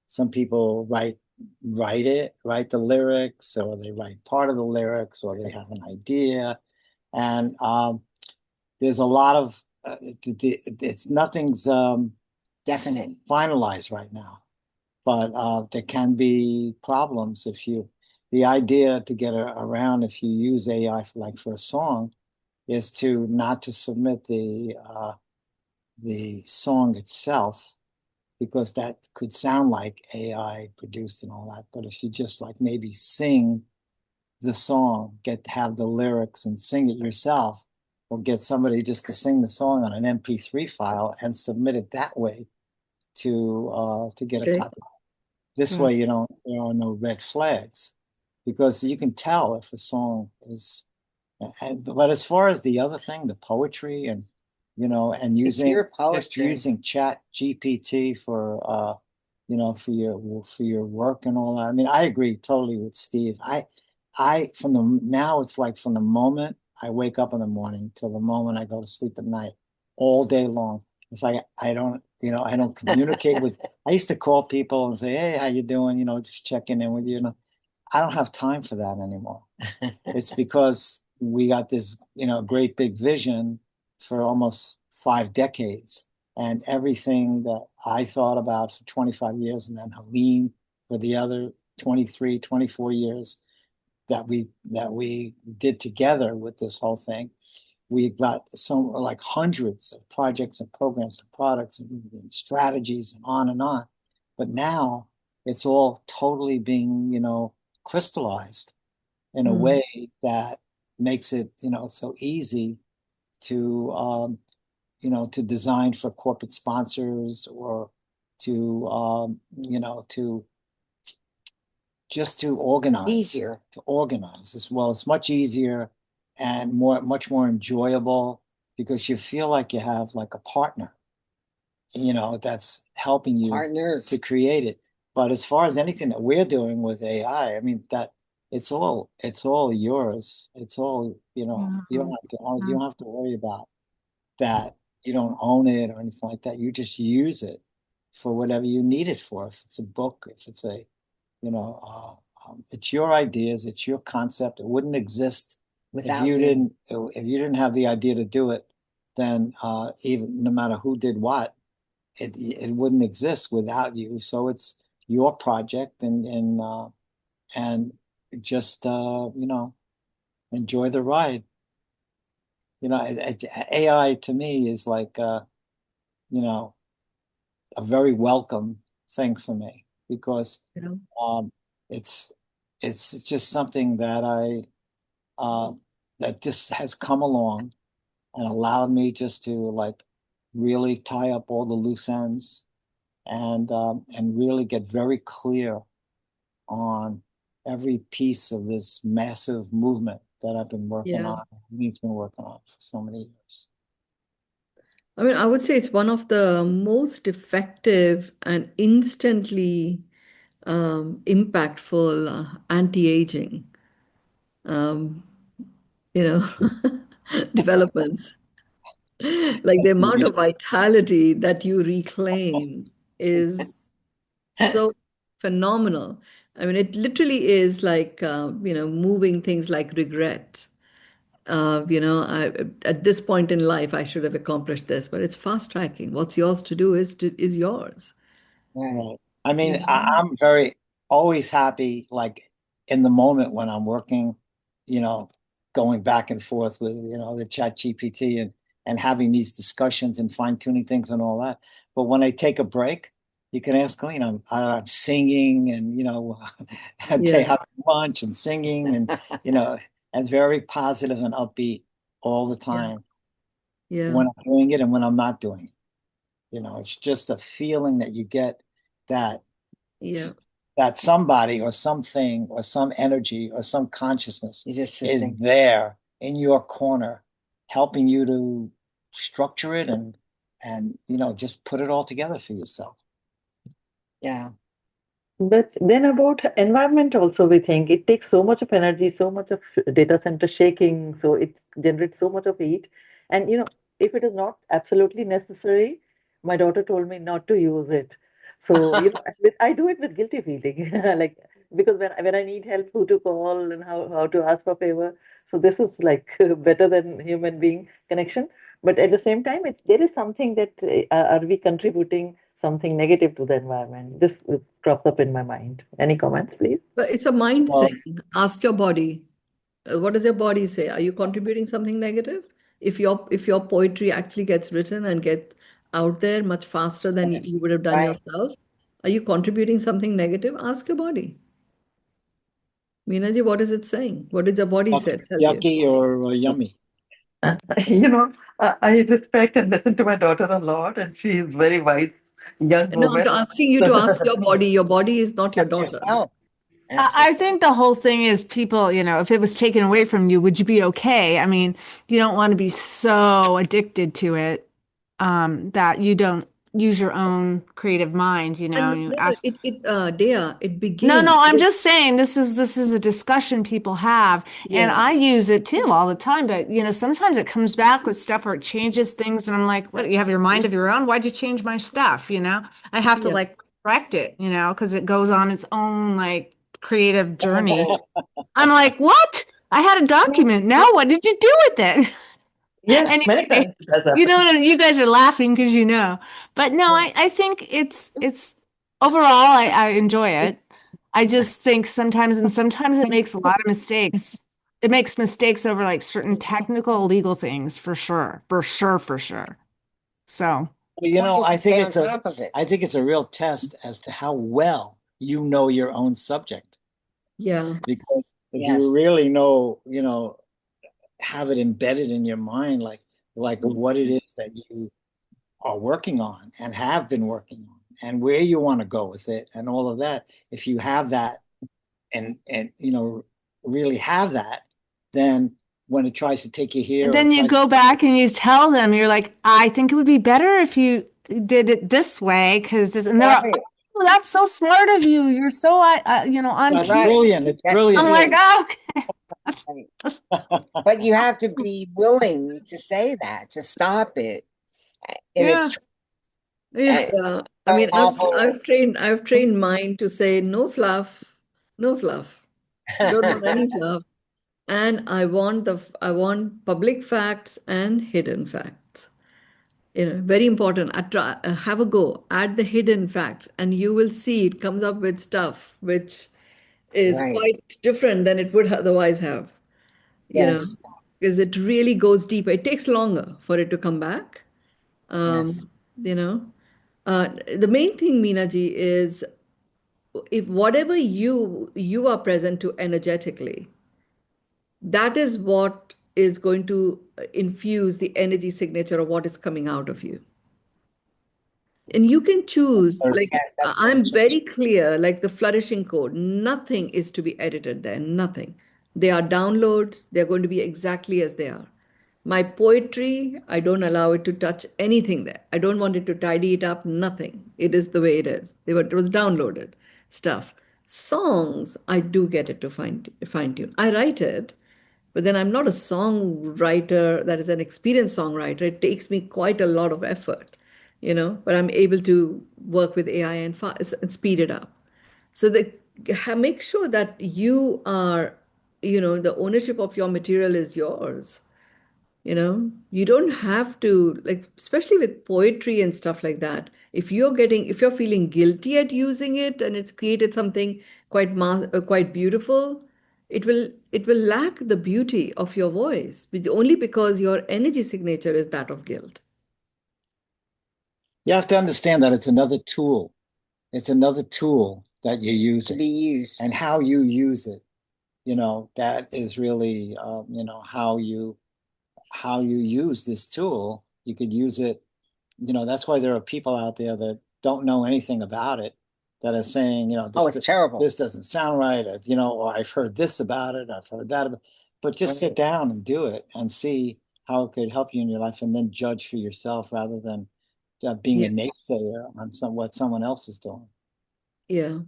some people write the lyrics, or they write part of the lyrics, or they have an idea. And there's a lot of it's nothing's definite finalized right now, but there can be problems if you the idea to get around if you use AI for a song is to not to submit the song itself, because that could sound like AI produced and all that. But if you just like maybe sing the song, have the lyrics and sing it yourself, or get somebody just to sing the song on an MP3 file and submit it that way to get a okay. copy. This way, there are no red flags, because you can tell if a song is. But as far as the other thing, the poetry and It's using your just poetry. using Chat GPT for your work and all that. I mean, I agree totally with Steve. It's like from the moment I wake up in the morning till the moment I go to sleep at night, all day long. It's like I don't communicate with. I used to call people and say, "Hey, how you doing?" Just checking in with you. I don't have time for that anymore. It's because we got this, great big vision for almost 5 decades. And everything that I thought about for 25 years, and then Helene for the other 23, 24 years that we did together with this whole thing. We got some like hundreds of projects and programs and products and strategies and on and on. But now it's all totally being, crystallized in a Hmm. way that makes it, so easy to, to design for corporate sponsors, or to just to organize. Easier. To organize as well. It's much easier and much more enjoyable, because you feel like you have like a partner. that's helping you Partners. to create it. But as far as anything that we're doing with AI, I mean, that it's all yours. It's all, you don't have to worry about that. You don't own it or anything like that. You just use it for whatever you need it for. If it's a book, if it's it's your ideas, it's your concept. It wouldn't exist Without you. if you didn't have the idea to do it. Then even no matter who did what, it wouldn't exist without you. So it's your project, and just enjoy the ride. AI to me is like a very welcome thing for me, because Yeah. it's just something that that just has come along and allowed me just to like really tie up all the loose ends, and really get very clear on every piece of this massive movement that I've been working Yeah. on. We've been working on for so many years. I mean, I would say it's one of the most effective and instantly impactful anti-aging, um, you know, developments. Like the amount of vitality that you reclaim is so phenomenal. I mean, it literally is like, moving things like regret. At this point in life, I should have accomplished this, but it's fast tracking. What's yours to do is yours. Right. I You mean, know? I'm very always happy, like in the moment when I'm working, you know, going back and forth with, the chat GPT, and having these discussions and fine tuning things and all that. But when I take a break, you can ask Colleen, I'm singing and, Yeah, having lunch and singing and very positive and upbeat all the yeah, time yeah, when I'm doing it and when I'm not doing it. It's just a feeling that you get, that yeah, that somebody or something or some energy or some consciousness He's is assisting. there in your corner, helping you to structure it and just put it all together for yourself. Yeah. But then about environment also, we think it takes so much of energy, so much of data center shaking, so it generates so much of heat. And if it is not absolutely necessary, my daughter told me not to use it. So I do it with guilty feeling, like because when I need help, who to call and how to ask for favor. So this is like better than human being connection. But at the same time, there is something that are we contributing something negative to the environment? This crops up in my mind. Any comments, please? but it's a mind Well, thing. Ask your body. What does your body say? Are you contributing something negative? If your poetry actually gets written and gets out there much faster than you would have done Right. yourself, are you contributing something negative? Ask your body. Meenaji, what is it saying? What did your body say, tell you? yucky or yummy? You know, I respect and listen to my daughter a lot, and she is very wise young No, I'm woman. asking you So, to ask your body. Your body is not your Ask daughter. yourself. I Ask I think the whole thing is people, if it was taken away from you, would you be okay? I mean, you don't want to be so addicted to it, that you don't use your own creative mind, And and you ask. Dea, it No, begins no, I'm with, just saying this is a discussion people have, and yeah, I use it too all the time. But sometimes it comes back with stuff or it changes things, and I'm like, "What? You have your mind of your own? Why'd you change my stuff?" I have to yeah, like correct it, because it goes on its own like creative journey. I'm like, "What? I had a document. Now what did you do with it?" yes, many Anyway, times it has happened. you guys are laughing because but no, I think it's overall I enjoy it. I just think sometimes it makes a lot of mistakes. It makes mistakes over like certain technical legal things for sure, for sure, for sure. So Well, I think stay on top of it. I think it's a real test as to how well you know your own subject. yeah, Because if you Yes. really know, have it embedded in your mind, like what it is that you are working on and have been working on, and where you want to go with it, and all of that. If you have that, and really have that, then when it tries to take you and here or then you tries to, go back and you tell them, you're like, I think it would be better if you did it this way because and they're Right, oh, that's so smart of you. You're so on That's key. right. brilliant. It's That's I'm brilliant. like, brilliant. oh, Right. okay. But you have to be willing to say that, to stop it. And Yeah, it's yeah. Yeah, I so mean, awful. I've trained mine to say no fluff, no fluff. Don't want any fluff. And I want public facts and hidden facts. Very important. Have a go. Add the hidden facts, and you will see it comes up with stuff which is Right. quite different than it would otherwise have. You know, Yes. because it really goes deeper. It takes longer for it to come back. Yes. You know, the main thing, Meenaji, is if whatever you are present to energetically, that is what is going to infuse the energy signature of what is coming out of you. And you can choose, like Yes, that's very I'm true. very clear, like the flourishing code, nothing is to be edited there, nothing. They are downloads, they're going to be exactly as they are. My poetry, I don't allow it to touch anything there. I don't want it to tidy it up, nothing. It is the way it is. It was downloaded stuff. Songs, I do get it to fine tune. I write it, but then I'm not a songwriter that is an experienced songwriter. It takes me quite a lot of effort, but I'm able to work with AI and speed it up. So make sure that you are, the ownership of your material is yours. You don't have to, like, especially with poetry and stuff like that. If you're feeling guilty at using it and it's created something quite beautiful, it will lack the beauty of your voice, only because your energy signature is that of guilt. You have to understand that it's another tool. It's another tool that you're To using, be used. and how you use it. That is really, how you use this tool. You could use it. That's why there are people out there that don't know anything about it, that are saying, Oh, it's terrible. this doesn't sound right. Or I've heard this about it. I've heard that about. But just sit down and do it and see how it could help you in your life, and then judge for yourself rather than being Yeah, a naysayer on what someone else is doing. yeah.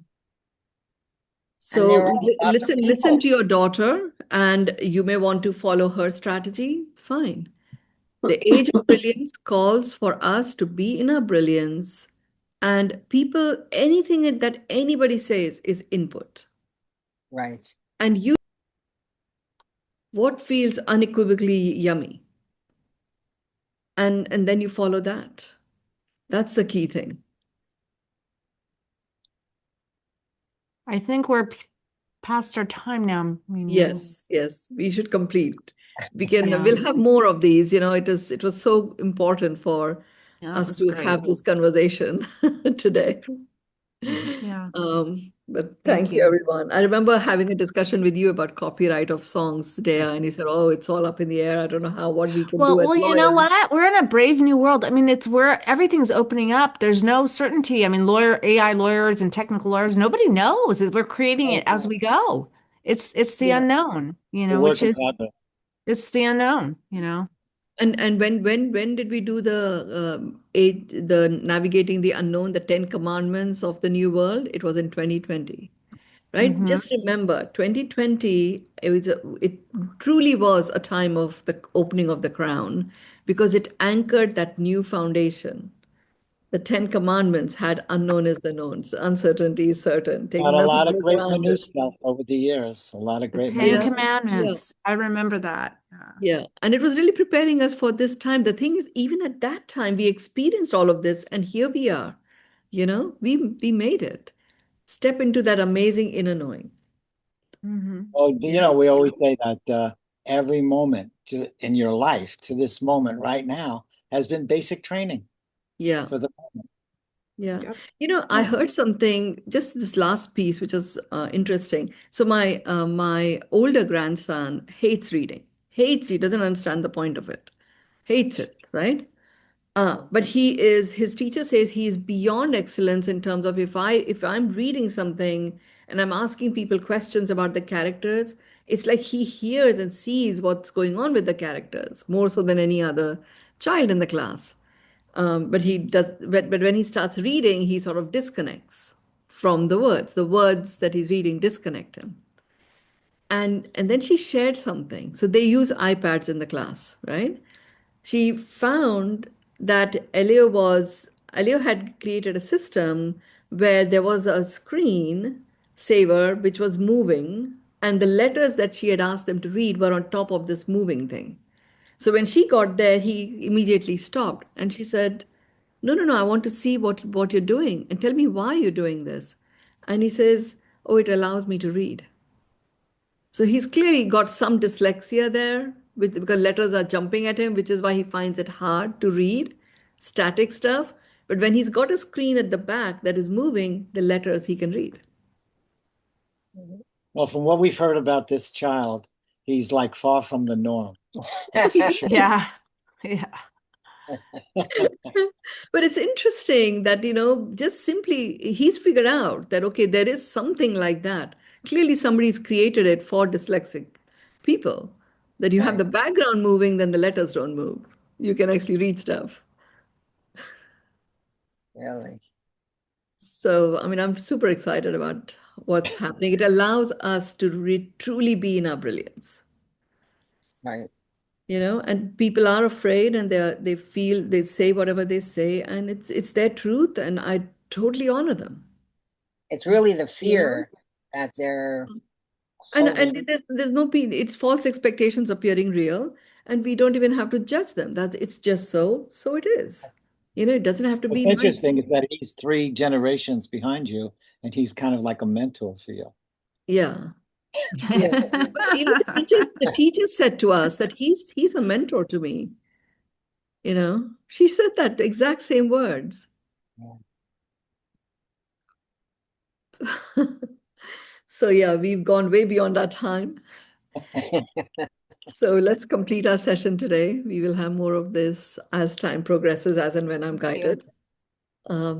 And there So are lots of listen people. to your daughter, and you may want to follow her strategy. Fine. The age of brilliance calls for us to be in our brilliance, and anything that anybody says is input. Right. And what feels unequivocally yummy, and then you follow that. That's the key thing. I think we're past our time now, Mynoo. Yes, we should complete. Yeah. We'll have more of these. It was so important for Yeah, us that's to great. have this conversation today. Yeah. But Thank thank you, you. everyone. I remember having a discussion with you about copyright of songs, Dea, and you said, "Oh, it's all up in the air. I don't know what we can do as Well, you know lawyers." what? We're in a brave new world. I mean, it's where everything's opening up. There's no certainty. I mean, AI lawyers and technical lawyers, nobody knows. We're creating it as we go. It's the Yeah. unknown, We're which working is hard to. it's the unknown. And when did we do the navigating the unknown, the 10 commandments of the new world? It was in 2020, right? Hmm. Just remember, 2020, it truly was a time of the opening of the crown, because it anchored that new foundation. The 10 commandments had unknown is the knowns, uncertainty is certain, take Got a nothing lot of for great Mynoo granted. stuff over the years. A lot of The great Ten Mynoo Yeah, stuff. yeah. Commandments. I remember that. Yeah, and it was really preparing us for this time. The thing is, even at that time, we experienced all of this, and here we are. We made it. Step into that amazing inner knowing. Hmm. Well, Yeah. we always say that every moment in your life to this moment right now has been basic training Yeah, for the moment. yeah. Yep. I heard something just this last piece, which is interesting. So my older grandson hates reading. Hates. He doesn't understand the point of it. Hates it, right? But his teacher says he is beyond excellence in terms of if I'm reading something and I'm asking people questions about the characters, it's like he hears and sees what's going on with the characters more so than any other child in the class. But he does. But when he starts reading, he sort of disconnects from the words. The words that he's reading disconnect him. And then she shared something. So they use iPads in the class, right? She found that Elio had created a system where there was a screen saver which was moving, and the letters that she had asked them to read were on top of this moving thing. So when she got there, he immediately stopped and she said, "No, no, no, I want to see what you're doing and tell me why you're doing this." And he says, "Oh, it allows me to read." So he's clearly got some dyslexia there because letters are jumping at him, which is why he finds it hard to read static stuff. But when he's got a screen at the back that is moving, the letters he can read. Well, from what we've heard about this child, he's like far from the norm. That's for sure. Yeah. Yeah. But it's interesting that, just simply he's figured out that, okay, there is something like that. Clearly, somebody's created it for dyslexic people, that you have Right. the background moving, then the letters don't move. You can actually read stuff. Really. So, I mean, I'm super excited about what's happening. It allows us to truly be in our brilliance, Right. and people are afraid and they say whatever they say, and it's their truth, and I totally honor them. It's really the You know? fear that they're And holding. there's no it's false expectations appearing real, and we don't even have to judge them. That it's just so it is. It doesn't have to What's be my interesting is that he's 3 generations behind you, and he's kind of like a mentor for you. yeah. Yeah. But the teacher said to us that he's a mentor to me. She said that exact same words. So yeah, we've gone way beyond our time. So let's complete our session today. We will have more of this as time progresses, as and when I'm Thank you. guided.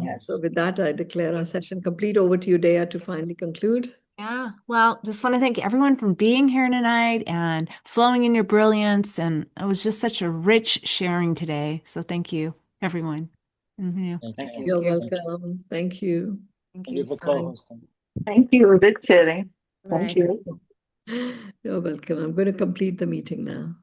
Yes. So with that, I declare our session complete. Over to you, Dea, to finally conclude. Yeah. Well, just want to thank everyone for being here tonight and flowing in your brilliance. And it was just such a rich sharing today. So thank you, everyone. Mhm. Thank you. You're Thank you. welcome. Thank you. Thank Thank you you. for Bye. co-hosting. Thank you. Good sharing. Bye. Thank you. You're welcome. I'm going to complete the meeting now.